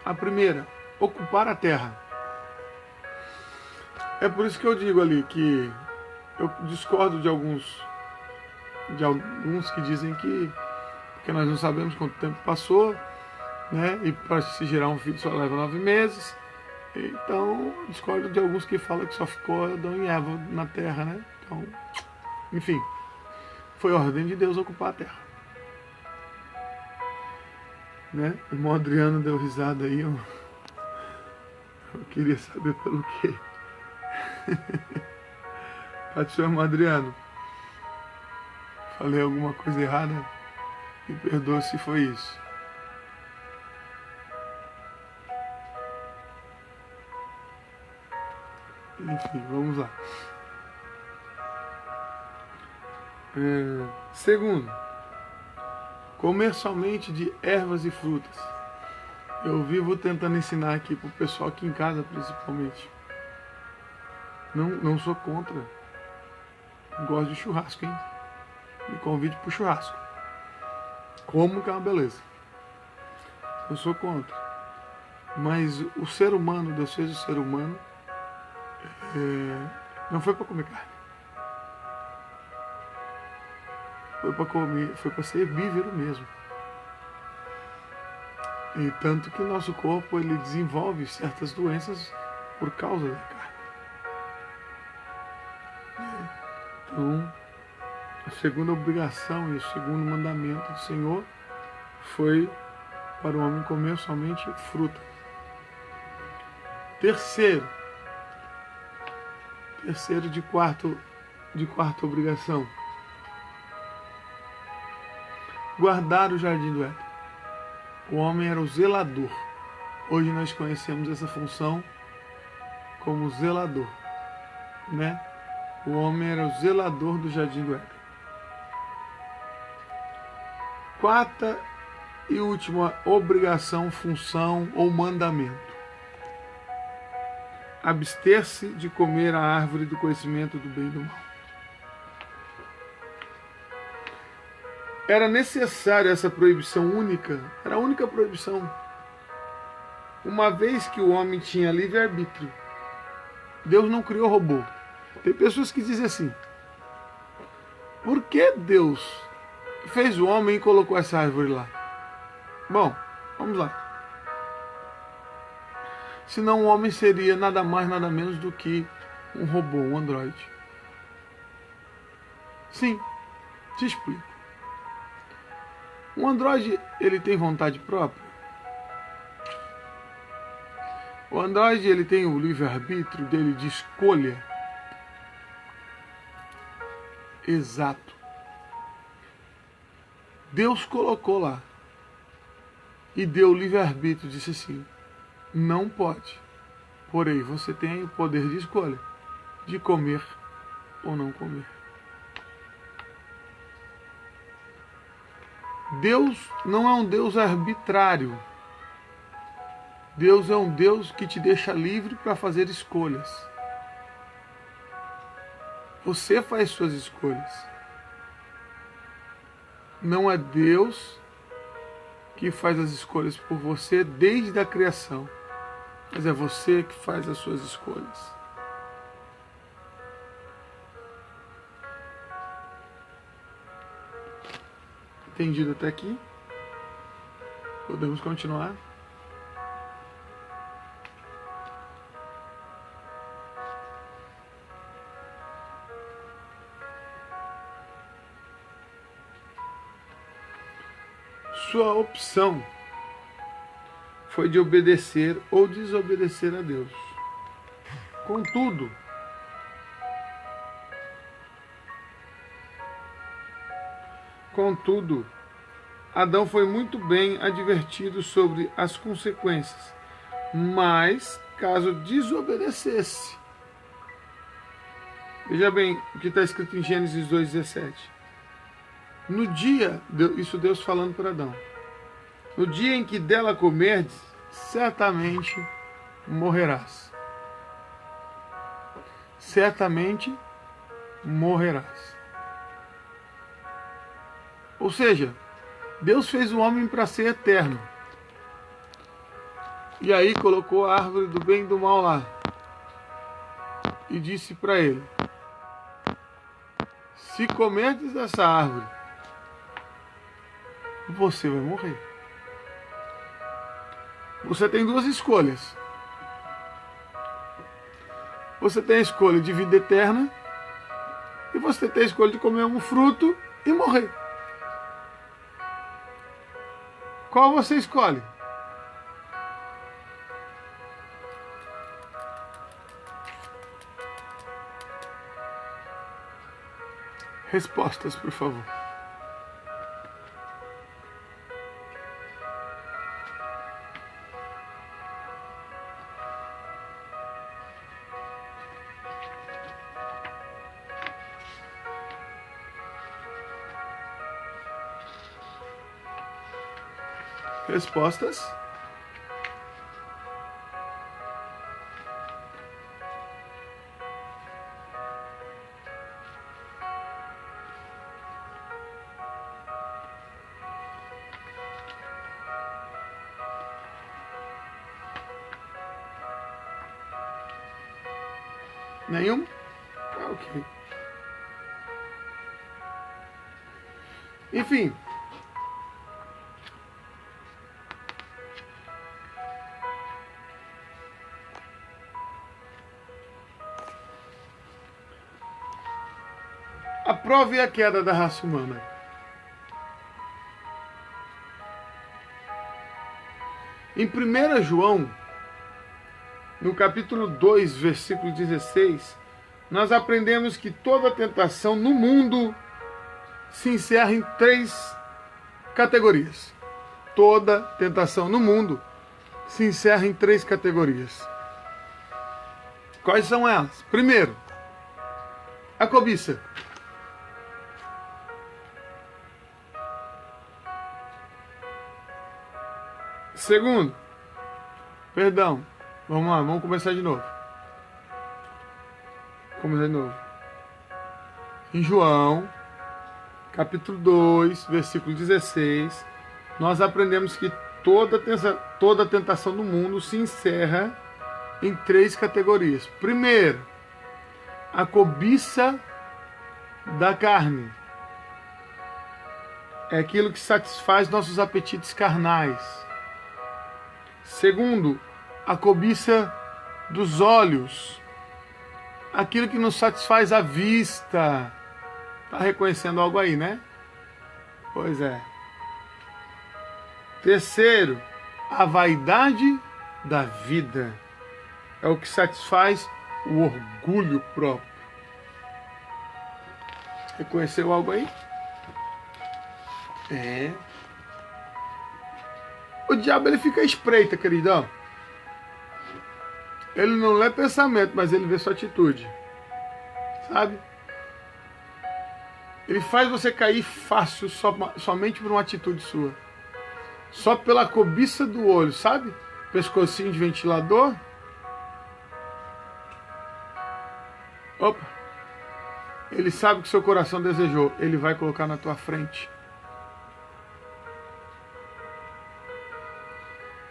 a primeira, ocupar a terra. É por isso que eu digo ali que eu discordo de alguns que dizem que porque nós não sabemos quanto tempo passou, né? E para se gerar um filho só leva 9 meses. Então, discordo de alguns que falam que só ficou Adão e Eva na terra, né? Então, enfim, foi ordem de Deus ocupar a terra. Né? O irmão Adriano deu risada aí, eu queria saber pelo quê. Pastor irmão Adriano, falei alguma coisa errada? Me perdoa se foi isso. Enfim, vamos lá. Segundo, comer somente de ervas e frutas. Eu vivo tentando ensinar aqui pro pessoal aqui em casa, principalmente. Não sou contra. Gosto de churrasco, hein? Me convide pro churrasco. Como que é uma beleza. Eu sou contra. Mas o ser humano, Deus fez o ser humano, não foi para comer carne. Foi para comer, foi para ser herbívoro mesmo. E tanto que o nosso corpo ele desenvolve certas doenças por causa da carne. Então, a segunda obrigação e o segundo mandamento do Senhor foi para o homem comer somente fruta. Terceiro de quarta obrigação, guardar o jardim do Éden. O homem era o zelador. Hoje nós conhecemos essa função como zelador, né? O homem era o zelador do jardim do Éden. Quarta e última obrigação, função ou mandamento: abster-se de comer a árvore do conhecimento do bem e do mal. Era necessária essa proibição única, era a única proibição, uma vez que o homem tinha livre-arbítrio. Deus não criou robô. Tem pessoas que dizem assim: por que Deus fez o homem e colocou essa árvore lá? Bom, vamos lá. Senão o homem seria nada mais, nada menos do que um robô, um androide. Sim, te explico. Um androide, ele tem vontade própria? O androide, ele tem o livre-arbítrio dele de escolha? Exato. Deus colocou lá e deu o livre-arbítrio, disse assim: não pode. Porém, você tem o poder de escolha de comer ou não comer. Deus não é um Deus arbitrário. Deus é um Deus que te deixa livre para fazer escolhas. Você faz suas escolhas. Não é Deus que faz as escolhas por você desde a criação, mas é você que faz as suas escolhas. Entendido até aqui? Podemos continuar? Sua opção foi de obedecer ou desobedecer a Deus. Contudo, Adão foi muito bem advertido sobre as consequências, mas caso desobedecesse, veja bem o que está escrito em Gênesis 2,17. No dia, isso Deus falando para Adão, no dia em que dela comerdes, certamente morrerás. certamente morrerás. Ou seja, Deus fez o homem para ser eterno. E aí colocou a árvore do bem e do mal lá. E disse para ele: se comerdes dessa árvore, você vai morrer. Você tem duas escolhas. Você tem a escolha de vida eterna e você tem a escolha de comer um fruto e morrer. Qual você escolhe? Respostas, por favor. Respostas. Nenhum? Ah, ok. Enfim. Aprove a queda da raça humana. Em 1 João, no capítulo 2, versículo 16, nós aprendemos que toda tentação no mundo se encerra em 3 categorias. Toda tentação no mundo se encerra em 3 categorias. Quais são elas? Primeiro, a cobiça. Segundo, perdão, vamos lá, vamos começar de novo. Em João, capítulo 2, versículo 16, nós aprendemos que toda tentação do mundo se encerra em 3 categorias. Primeiro, a cobiça da carne. É aquilo que satisfaz nossos apetites carnais. Segundo, a cobiça dos olhos. Aquilo que nos satisfaz a vista. Está reconhecendo algo aí, né? Pois é. Terceiro, a vaidade da vida. É o que satisfaz o orgulho próprio. Reconheceu algo aí? É. O diabo, ele fica à espreita, queridão. Ele não lê pensamento, mas ele vê sua atitude. Sabe? Ele faz você cair fácil somente por uma atitude sua. Só pela cobiça do olho, sabe? Pescocinho de ventilador. Opa. Ele sabe o que seu coração desejou. Ele vai colocar na tua frente.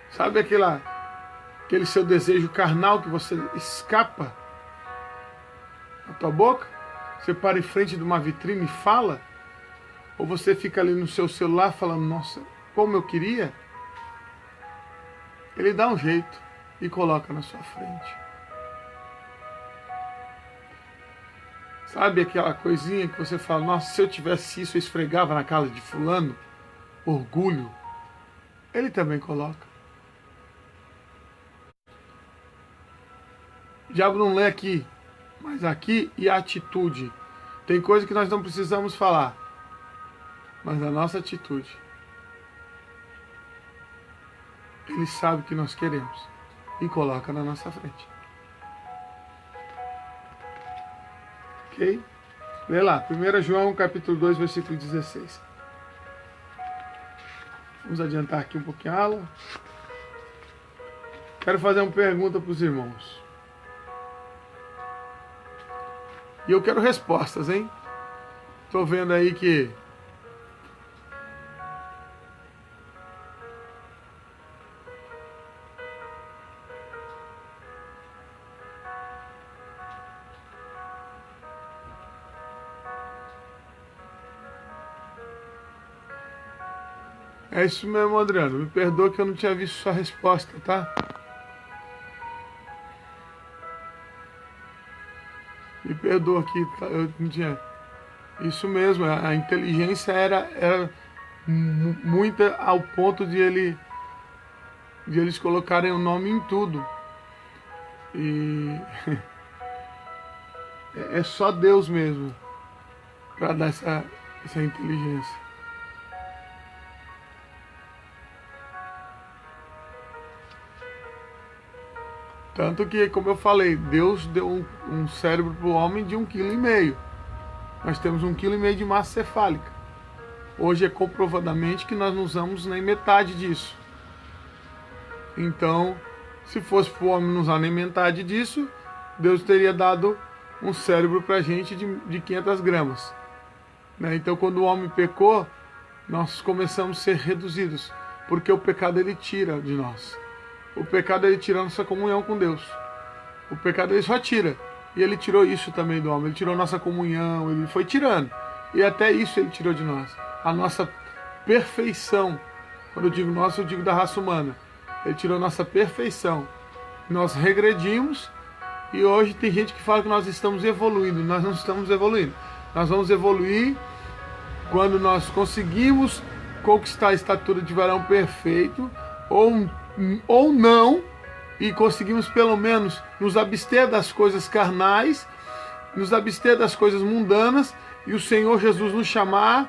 Sabe aquele seu desejo carnal que você escapa na tua boca? Você para em frente de uma vitrine e fala? Ou você fica ali no seu celular falando, nossa, como eu queria? Ele dá um jeito e coloca na sua frente. Sabe aquela coisinha que você fala, nossa, se eu tivesse isso, eu esfregava na casa de fulano? Orgulho. Ele também coloca. O diabo não lê aqui, mas aqui e a atitude. Tem coisa que nós não precisamos falar, mas a nossa atitude. Ele sabe o que nós queremos e coloca na nossa frente. Ok? Lê lá, 1 João capítulo 2, versículo 16. Vamos adiantar aqui um pouquinho a aula. Quero fazer uma pergunta para os irmãos. E eu quero respostas, hein? Tô vendo aí que é isso mesmo, Adriano. Me perdoa que eu não tinha visto sua resposta, tá? Me perdoa aqui, tá? Eu não tinha. Isso mesmo, a inteligência era muita ao ponto de eles colocarem o nome em tudo. E é só Deus mesmo para dar essa inteligência. Tanto que, como eu falei, Deus deu um cérebro para o homem de 1,5 kg. Nós temos 1,5 kg de massa cefálica. Hoje é comprovadamente que nós não usamos nem metade disso. Então, se fosse para o homem não usar nem metade disso, Deus teria dado um cérebro para a gente de 500 gramas. Né? Então, quando o homem pecou, nós começamos a ser reduzidos, porque o pecado ele tira de nós. O pecado ele tira a nossa comunhão com Deus. O pecado ele só tira. E ele tirou isso também do homem. Ele tirou nossa comunhão, ele foi tirando. E até isso ele tirou de nós. A nossa perfeição. Quando eu digo nossa, eu digo da raça humana. Ele tirou nossa perfeição. Nós regredimos e hoje tem gente que fala que nós estamos evoluindo. Nós não estamos evoluindo. Nós vamos evoluir quando nós conseguimos conquistar a estatura de varão perfeito ou não, e conseguimos pelo menos nos abster das coisas carnais, nos abster das coisas mundanas, e o Senhor Jesus nos chamar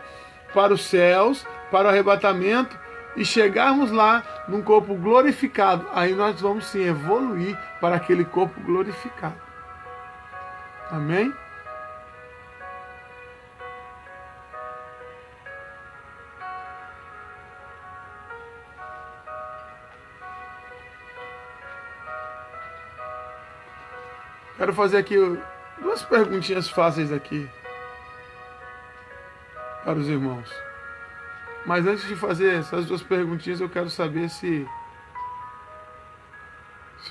para os céus, para o arrebatamento, e chegarmos lá num corpo glorificado. Aí nós vamos sim evoluir para aquele corpo glorificado. Amém? Quero fazer aqui duas perguntinhas fáceis aqui para os irmãos. Mas antes de fazer essas duas perguntinhas, eu quero saber se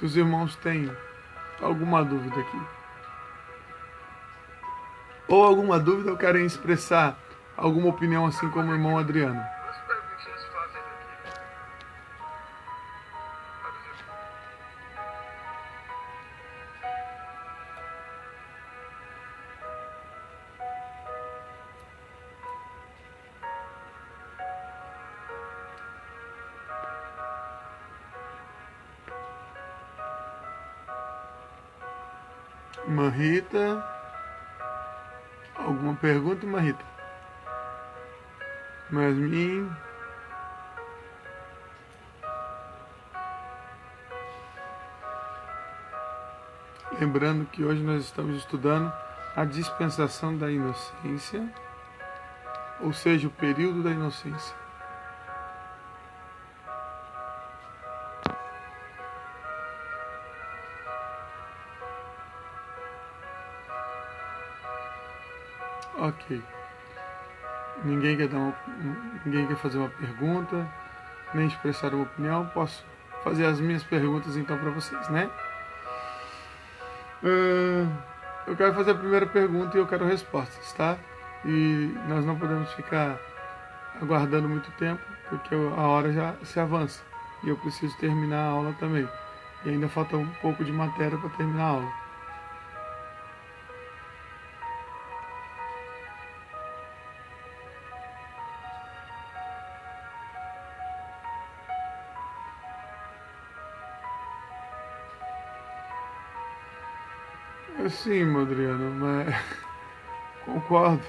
os irmãos têm alguma dúvida aqui. Ou alguma dúvida ou querem expressar alguma opinião assim como o irmão Adriano. Irmã Rita, alguma pergunta, irmã Rita? Yasmin? Lembrando que hoje nós estamos estudando a dispensação da inocência, ou seja, o período da inocência. Ok. Ninguém quer fazer uma pergunta, nem expressar uma opinião. Posso fazer as minhas perguntas então para vocês, né? Eu quero fazer a primeira pergunta e eu quero respostas, tá? E nós não podemos ficar aguardando muito tempo, porque a hora já se avança. E eu preciso terminar a aula também. E ainda falta um pouco de matéria para terminar a aula. Sim, Adriano, mas concordo.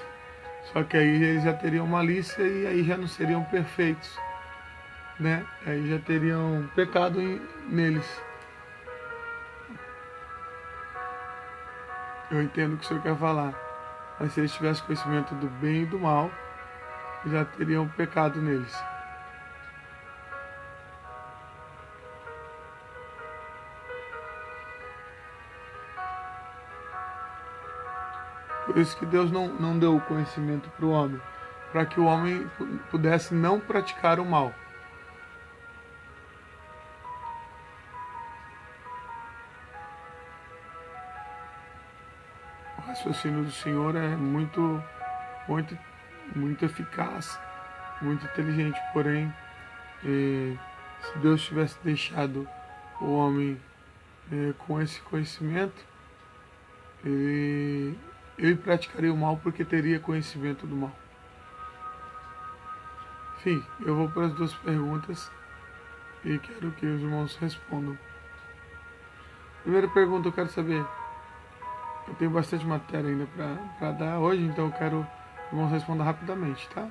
Só que aí eles já teriam malícia e aí já não seriam perfeitos, né? Aí já teriam pecado neles. Eu entendo o que o senhor quer falar. Mas se eles tivessem conhecimento do bem e do mal, já teriam pecado neles. Por isso que Deus não deu o conhecimento para o homem, para que o homem pudesse não praticar o mal. O raciocínio do Senhor é muito eficaz, muito inteligente, porém, se Deus tivesse deixado o homem com esse conhecimento, ele praticaria o mal porque teria conhecimento do mal. Enfim, eu vou para as duas perguntas e quero que os irmãos respondam. Primeira pergunta, eu quero saber, eu tenho bastante matéria ainda para dar hoje, então eu quero que os irmãos respondam rapidamente, tá?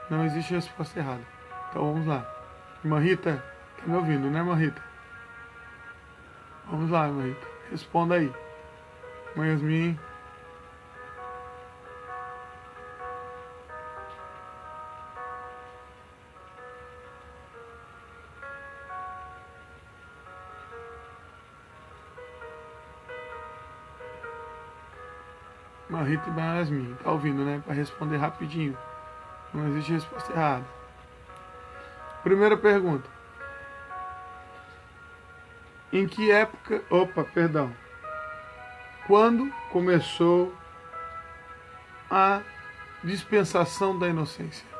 Não existe resposta errada. Então vamos lá. Irmã Rita, tá me ouvindo, né, irmã Rita? Vamos lá, irmã Rita. Responda aí. Irmã Yasmin. Irmã Rita e irmã Yasmin. Tá ouvindo, né? Para responder rapidinho. Não existe resposta errada. Primeira pergunta. Em que época... Quando começou a dispensação da inocência?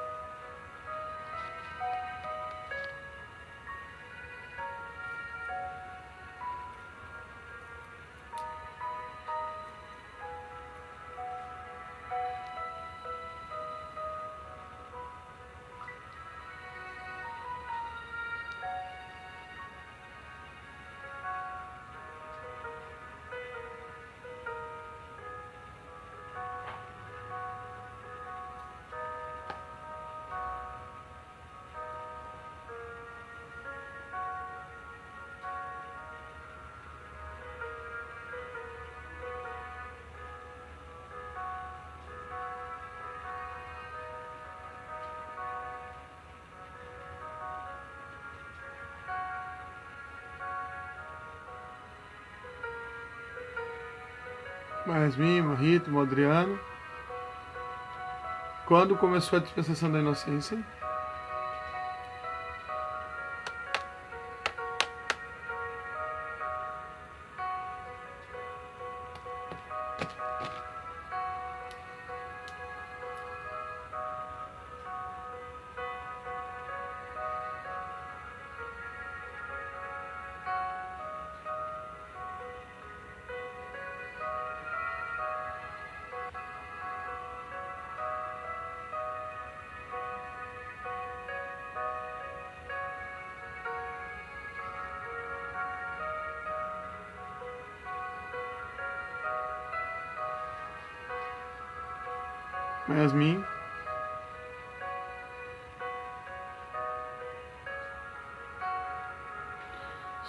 Yasmin, Rita, Adriano. Quando começou a dispensação da inocência? Yasmin.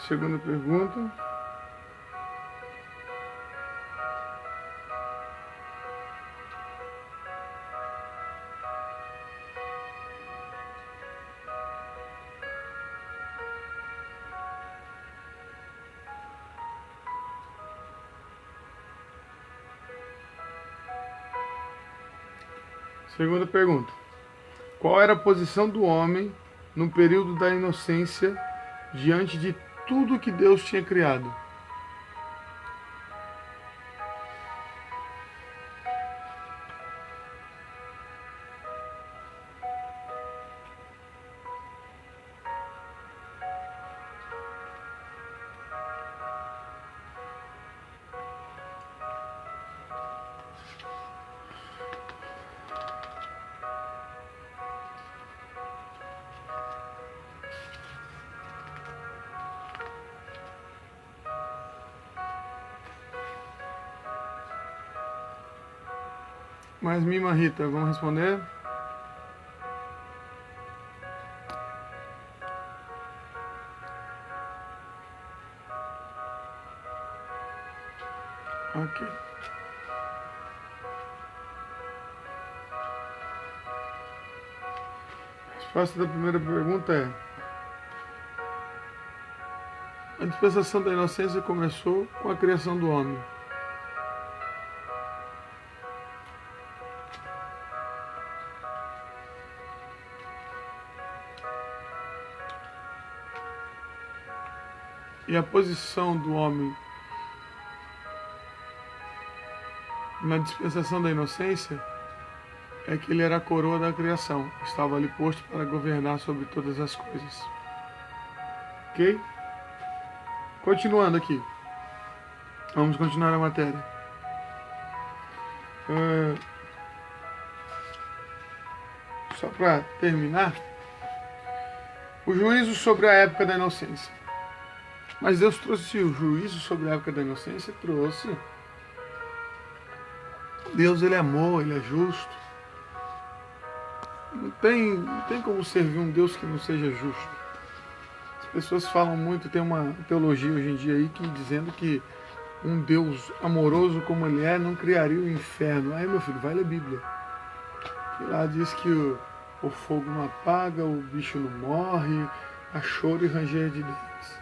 Segunda pergunta. Segunda pergunta. Qual era a posição do homem no período da inocência diante de tudo que Deus tinha criado? Mas Mima Rita, vamos responder? Ok. A resposta da primeira pergunta é: a dispensação da inocência começou com a criação do homem. E a posição do homem na dispensação da inocência é que ele era a coroa da criação, estava ali posto para governar sobre todas as coisas. Ok? Continuando aqui. Vamos continuar a matéria. Só para terminar, o juízo sobre a época da inocência. Mas Deus trouxe o juízo sobre a época da inocência, trouxe. Deus, ele é amor, ele é justo. Não tem como servir um Deus que não seja justo. As pessoas falam muito, tem uma teologia hoje em dia aí que dizendo que um Deus amoroso como ele é não criaria o inferno. Aí, meu filho, vai ler a Bíblia. Que lá diz que o fogo não apaga, o bicho não morre, há choro e ranger de dentes.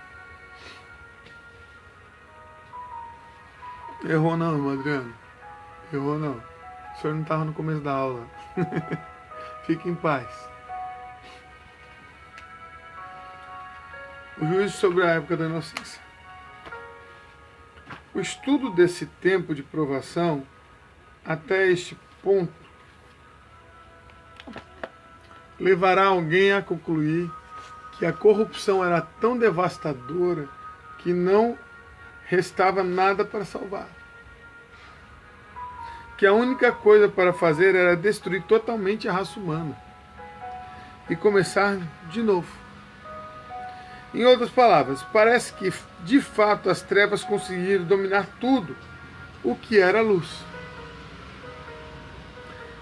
Errou não, irmão Adriano. Errou não. O senhor não estava no começo da aula. Fique em paz. O juízo sobre a época da inocência. O estudo desse tempo de provação até este ponto levará alguém a concluir que a corrupção era tão devastadora que não restava nada para salvar. Que a única coisa para fazer era destruir totalmente a raça humana e começar de novo. Em outras palavras, parece que de fato as trevas conseguiram dominar tudo o que era luz.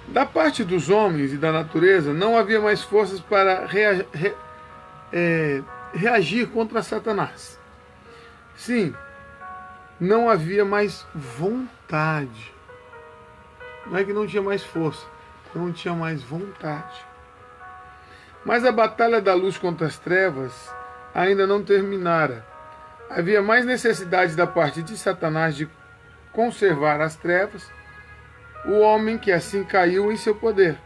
Da parte dos homens e da natureza não havia mais forças para reagir contra Satanás. Sim, não havia mais vontade. Não é que não tinha mais força, não tinha mais vontade. Mas a batalha da luz contra as trevas ainda não terminara. Havia mais necessidade da parte de Satanás de conservar as trevas, o homem que assim caiu em seu poder.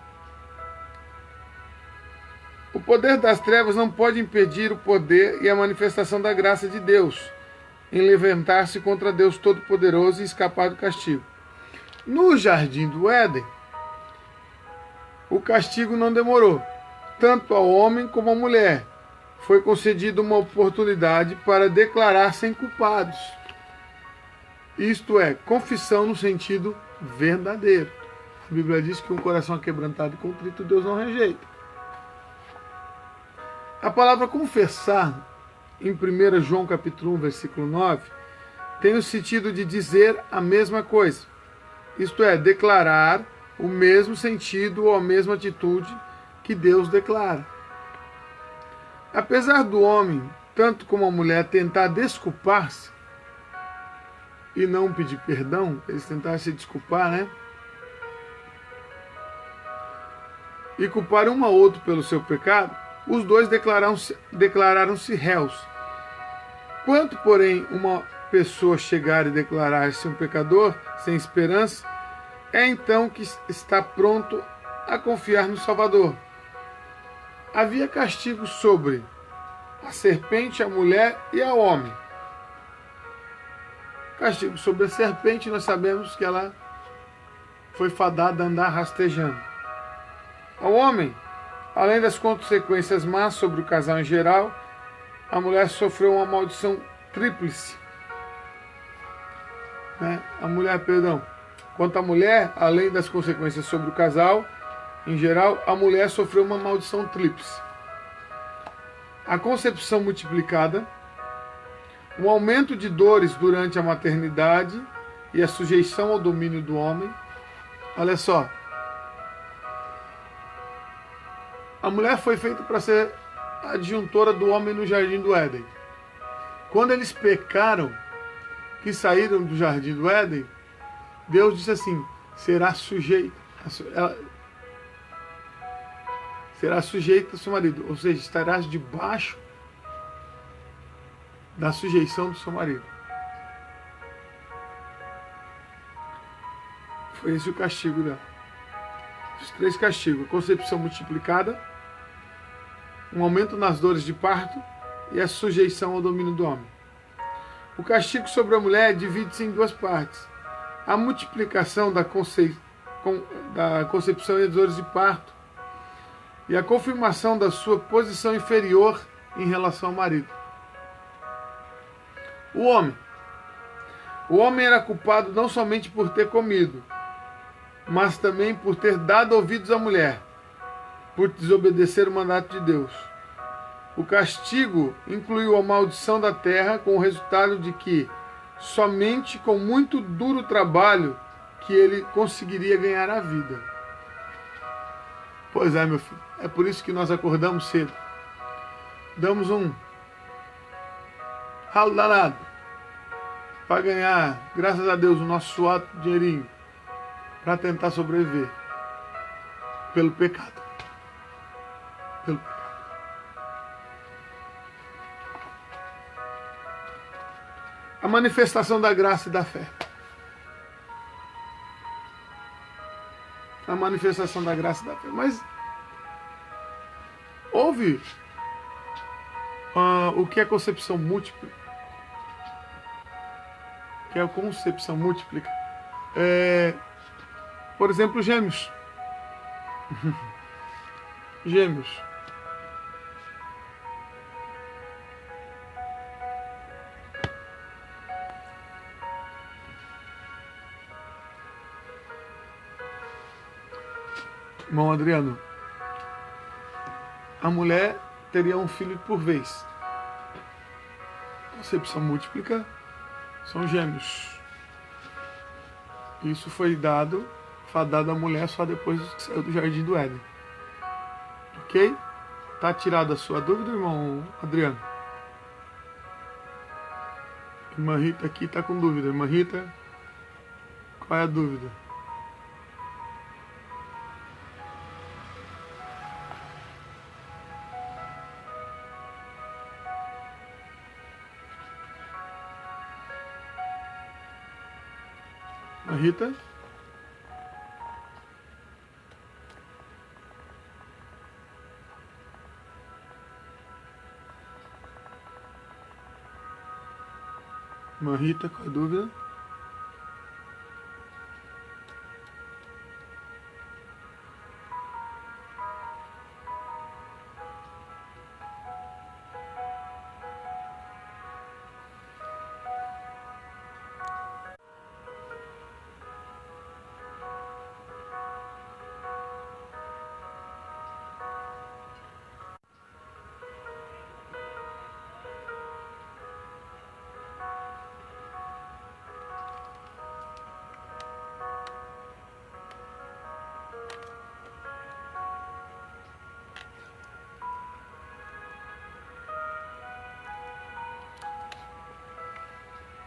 O poder das trevas não pode impedir o poder e a manifestação da graça de Deus em levantar-se contra Deus Todo-Poderoso e escapar do castigo. No jardim do Éden, o castigo não demorou. Tanto ao homem como à mulher foi concedida uma oportunidade para declarar-se culpados. Isto é, confissão no sentido verdadeiro. A Bíblia diz que um coração quebrantado e contrito Deus não rejeita. A palavra confessar, em 1 João capítulo 1, versículo 9, tem o sentido de dizer a mesma coisa. Isto é, declarar o mesmo sentido ou a mesma atitude que Deus declara. Apesar do homem, tanto como a mulher, tentar desculpar-se e não pedir perdão, eles tentaram se desculpar, né? E culpar um ao outro pelo seu pecado, os dois declararam-se réus. Quanto, porém, uma pessoa chegar e declarar-se um pecador sem esperança, é então que está pronto a confiar no Salvador. Havia castigo sobre a serpente, a mulher e ao homem. Castigo sobre a serpente, nós sabemos que ela foi fadada a andar rastejando. Ao homem, além das consequências más sobre o casal em geral, a mulher sofreu uma maldição tríplice. Quanto à mulher, além das consequências sobre o casal, em geral, a mulher sofreu uma maldição tríplice. A concepção multiplicada, um aumento de dores durante a maternidade e a sujeição ao domínio do homem. Olha só. A mulher foi feita para ser a adjuntora do homem no jardim do Éden. Quando eles pecaram, que saíram do jardim do Éden, Deus disse assim: será sujeita ao seu marido, ou seja, estarás debaixo da sujeição do seu marido. Foi esse o castigo dela. Os 3 castigos: a concepção multiplicada, um aumento nas dores de parto e a sujeição ao domínio do homem. O castigo sobre a mulher divide-se em duas partes. A multiplicação da concepção e dores de parto e a confirmação da sua posição inferior em relação ao marido. O homem era culpado não somente por ter comido, mas também por ter dado ouvidos à mulher, por desobedecer o mandato de Deus. O castigo incluiu a maldição da terra, com o resultado de que somente com muito duro trabalho que ele conseguiria ganhar a vida. Pois é, meu filho, é por isso que nós acordamos cedo. Damos um ralo danado para ganhar, graças a Deus, o nosso suado dinheirinho para tentar sobreviver pelo pecado. Pelo pecado. A manifestação da graça e da fé. A manifestação da graça e da fé. Mas houve o que é concepção múltipla? O que é a concepção múltipla? Por exemplo, gêmeos. Gêmeos. Irmão Adriano, a mulher teria um filho por vez. Concepção múltipla são gêmeos. Isso foi fadado à mulher só depois que saiu do jardim do Éden. Ok? Tá tirada a sua dúvida, irmão Adriano? Irmã Rita aqui tá com dúvida. Irmã Rita, qual é a dúvida? Irmã Rita? Irmã Rita, qual é a dúvida?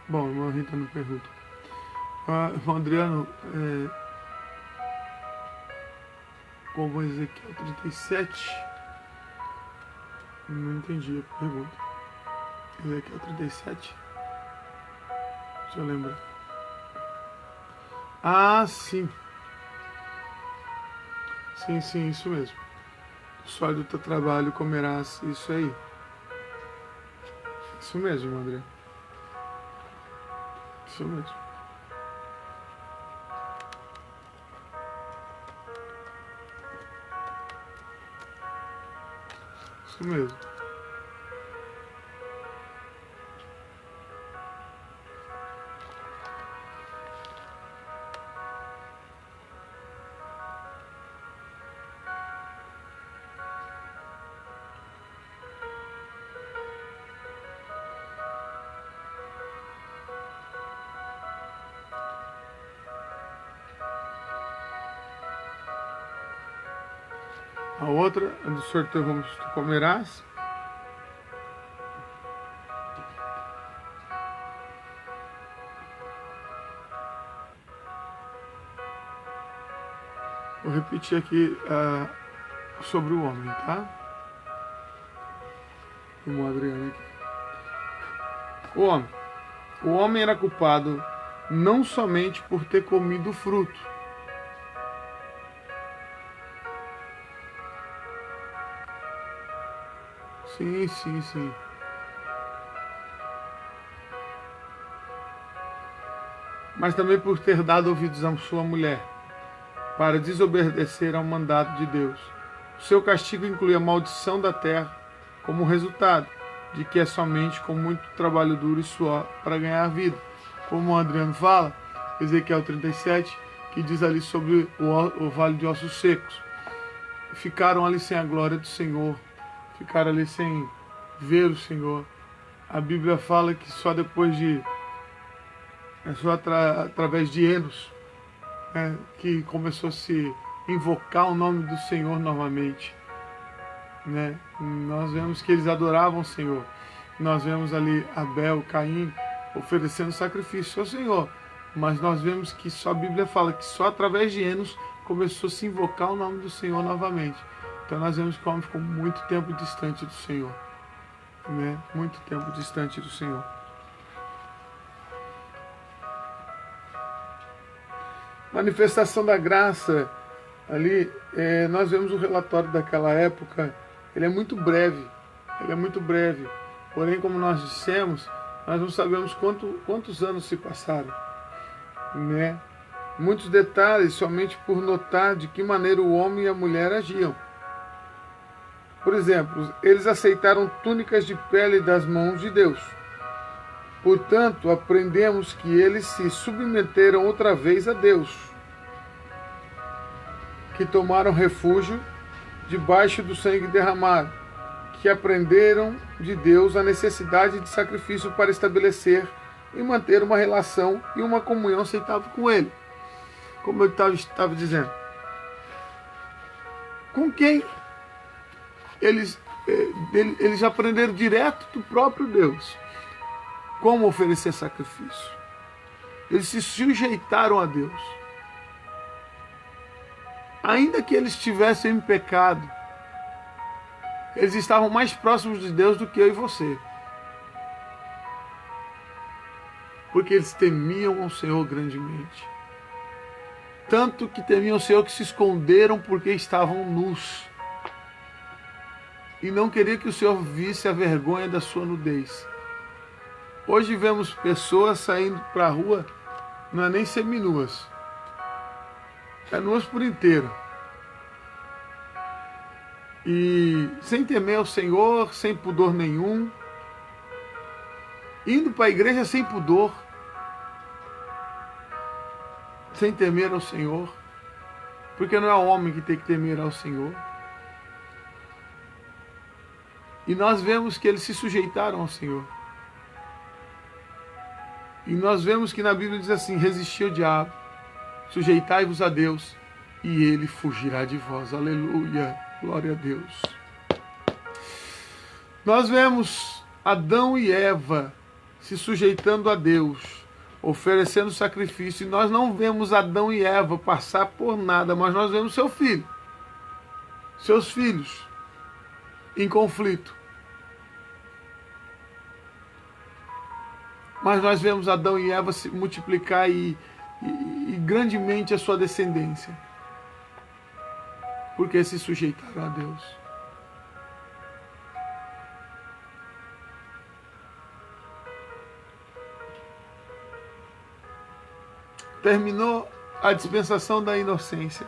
Bom, irmã Rita não pergunta. Irmão Adriano, como Ezequiel 37, não entendi a pergunta. Ezequiel 37? Deixa eu lembrar. Ah, sim. Sim, isso mesmo. O suor do teu trabalho comerás, isso aí. Isso mesmo, irmão Adriano. Isso mesmo. Isso mesmo. A outra, a do sorteio vamos tu comerás. Vou repetir aqui sobre o homem, tá? Vamos Adriano aqui. O homem era culpado não somente por ter comido o fruto, sim. mas também por ter dado ouvidos a sua mulher, para desobedecer ao mandato de Deus. O seu castigo inclui a maldição da terra como resultado de que é somente com muito trabalho duro e suor para ganhar vida. Como o Adriano fala, Ezequiel 37, que diz ali sobre o vale de ossos secos. Ficaram ali sem a glória do Senhor, ficaram ali sem ver o Senhor. A Bíblia fala que só depois de, só através de Enos, que começou a se invocar o nome do Senhor novamente. Nós vemos que eles adoravam o Senhor. Nós vemos ali Abel, Caim, oferecendo sacrifício ao Senhor. Mas nós vemos que só a Bíblia fala que só através de Enos começou a se invocar o nome do Senhor novamente. Então nós vemos que o homem ficou muito tempo distante do Senhor. Muito tempo distante do Senhor. Manifestação da graça, ali, nós vemos o relatório daquela época, ele é muito breve, porém, como nós dissemos, nós não sabemos quantos anos se passaram, Muitos detalhes somente por notar de que maneira o homem e a mulher agiam. Por exemplo, eles aceitaram túnicas de pele das mãos de Deus. Portanto, aprendemos que eles se submeteram outra vez a Deus, que tomaram refúgio debaixo do sangue derramado, que aprenderam de Deus a necessidade de sacrifício para estabelecer e manter uma relação e uma comunhão aceitável com Ele. Como eu estava dizendo. Com quem? Eles aprenderam direto do próprio Deus como oferecer sacrifício. Eles se sujeitaram a Deus. Ainda que eles estivessem em pecado, eles estavam mais próximos de Deus do que eu e você. Porque eles temiam ao Senhor grandemente. Tanto que temiam o Senhor que se esconderam porque estavam nus. E não queria que o Senhor visse a vergonha da sua nudez. Hoje vemos pessoas saindo para a rua, não é nem seminuas. É nuas por inteiro. E sem temer ao Senhor, sem pudor nenhum. Indo para a igreja sem pudor. Sem temer ao Senhor. Porque não é o homem que tem que temer ao Senhor. E nós vemos que eles se sujeitaram ao Senhor. E nós vemos que na Bíblia diz assim: resistir ao diabo, sujeitai-vos a Deus, e ele fugirá de vós. Aleluia, glória a Deus. Nós vemos Adão e Eva se sujeitando a Deus, oferecendo sacrifício, e nós não vemos Adão e Eva passar por nada, mas nós vemos seu filho, seus filhos, em conflito. Mas nós vemos Adão e Eva se multiplicar e grandemente a sua descendência. Porque se sujeitaram a Deus. Terminou a dispensação da inocência.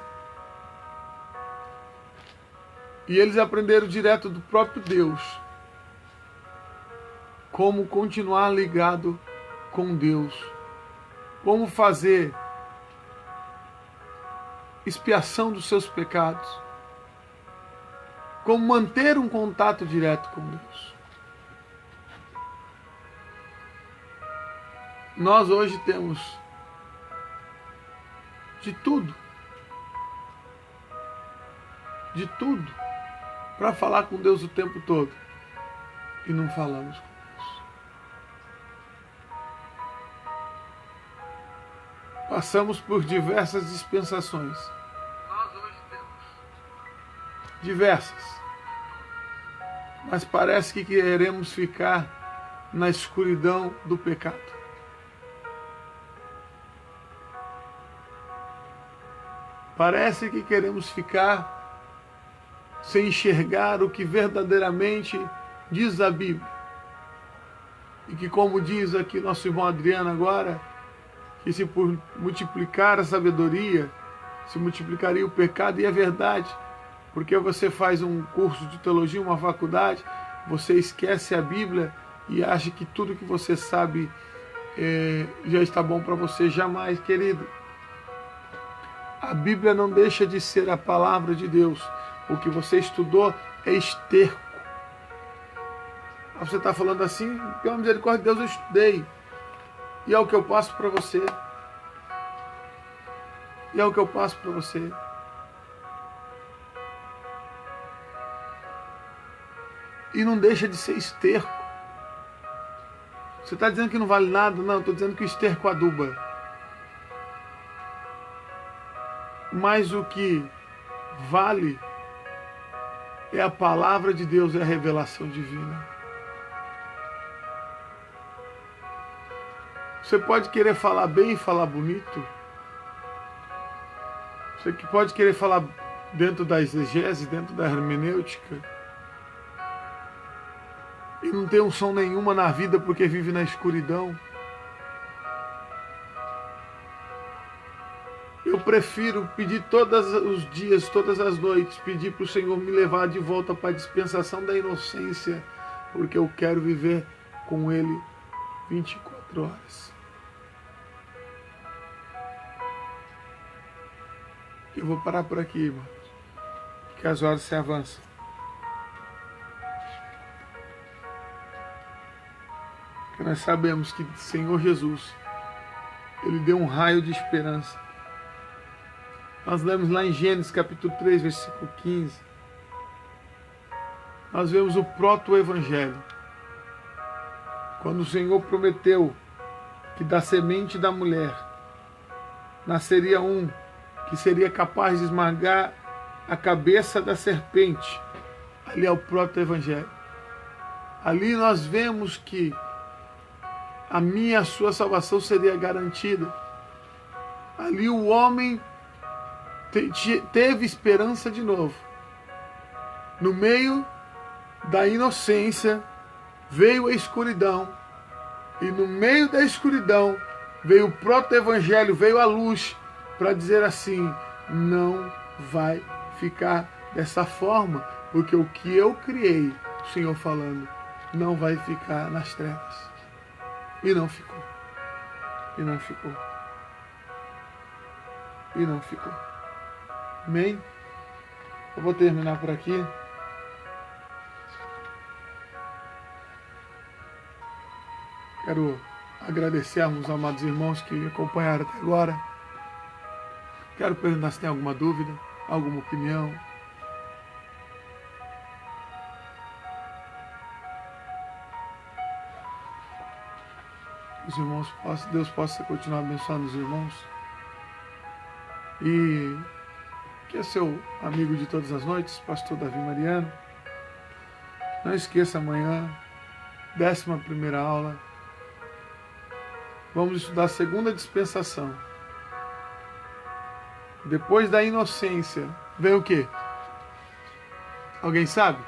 E eles aprenderam direto do próprio Deus como continuar ligado com Deus, como fazer expiação dos seus pecados, como manter um contato direto com Deus. Nós hoje temos de tudo para falar com Deus o tempo todo e não falamos com Deus. Passamos por diversas dispensações. Nós hoje temos diversas. Mas parece que queremos ficar na escuridão do pecado. Parece que queremos ficar sem enxergar o que verdadeiramente diz a Bíblia. E que, como diz aqui nosso irmão Adriano agora, que se por multiplicar a sabedoria, se multiplicaria o pecado e a verdade. Porque você faz um curso de teologia, uma faculdade, você esquece a Bíblia e acha que tudo que você sabe já está bom para você. Jamais, querido. A Bíblia não deixa de ser a palavra de Deus. O que você estudou é esterco. Você está falando assim, pela misericórdia de Deus eu estudei. E é o que eu passo para você. E é o que eu passo para você. E não deixa de ser esterco. Você está dizendo que não vale nada? Não, estou dizendo que o esterco aduba. Mas o que vale é a palavra de Deus, é a revelação divina. Você pode querer falar bem e falar bonito. Você pode querer falar dentro da exegese, dentro da hermenêutica. E não ter unção nenhuma na vida porque vive na escuridão. Eu prefiro pedir todos os dias, todas as noites, pedir para o Senhor me levar de volta para a dispensação da inocência, porque eu quero viver com Ele 24 horas. Eu vou parar por aqui, irmãos, que as horas se avançam. Porque nós sabemos que o Senhor Jesus, Ele deu um raio de esperança. Nós lemos lá em Gênesis capítulo 3, versículo 15. Nós vemos o proto-evangelho. Quando o Senhor prometeu que da semente da mulher nasceria um que seria capaz de esmagar a cabeça da serpente. Ali é o proto-evangelho. Ali nós vemos que a minha e a sua salvação seria garantida. Ali o homem teve esperança de novo. No meio da inocência veio a escuridão. E no meio da escuridão veio o proto-evangelho, veio a luz para dizer assim: não vai ficar dessa forma, porque o que eu criei, o Senhor falando, não vai ficar nas trevas. E não ficou. E não ficou. E não ficou. Amém? Eu vou terminar por aqui. Quero agradecer aos amados irmãos que me acompanharam até agora. Quero perguntar se tem alguma dúvida, alguma opinião. Os irmãos, Deus possa continuar abençoando os irmãos. E que é seu amigo de todas as noites, pastor Davi Mariano. Não esqueça, amanhã, 11ª aula. Vamos estudar a segunda dispensação. Depois da inocência, vem o quê? Alguém sabe?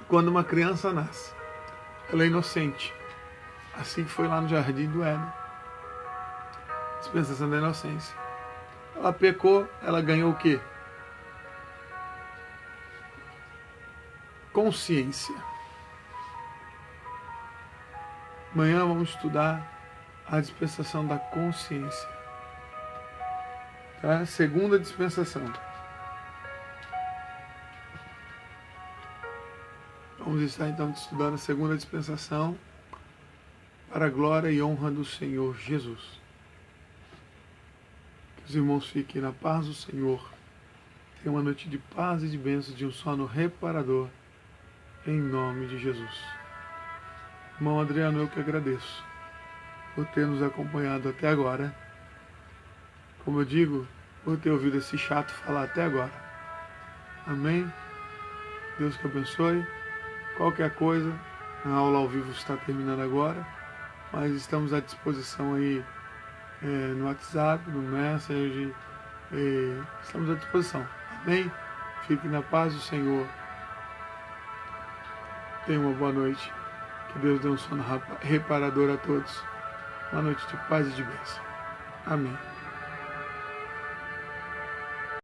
Quando uma criança nasce, ela é inocente. Assim que foi lá no jardim do Éden. Dispensação da inocência. Ela pecou, ela ganhou o quê? Consciência. Amanhã vamos estudar a dispensação da consciência. Tá? Segunda dispensação. Vamos estar então estudando a segunda dispensação para a glória e honra do Senhor Jesus. Que os irmãos fiquem na paz do Senhor. Tenham uma noite de paz e de bênçãos, de um sono reparador, em nome de Jesus. Irmão Adriano, eu que agradeço por ter nos acompanhado até agora. Como eu digo, por ter ouvido esse chato falar até agora. Amém? Deus que abençoe. Qualquer coisa, a aula ao vivo está terminando agora, mas estamos à disposição aí no WhatsApp, no Messenger, estamos à disposição. Amém? Fique na paz do Senhor. Tenha uma boa noite. Que Deus dê um sono reparador a todos. Uma noite de paz e de bênção. Amém.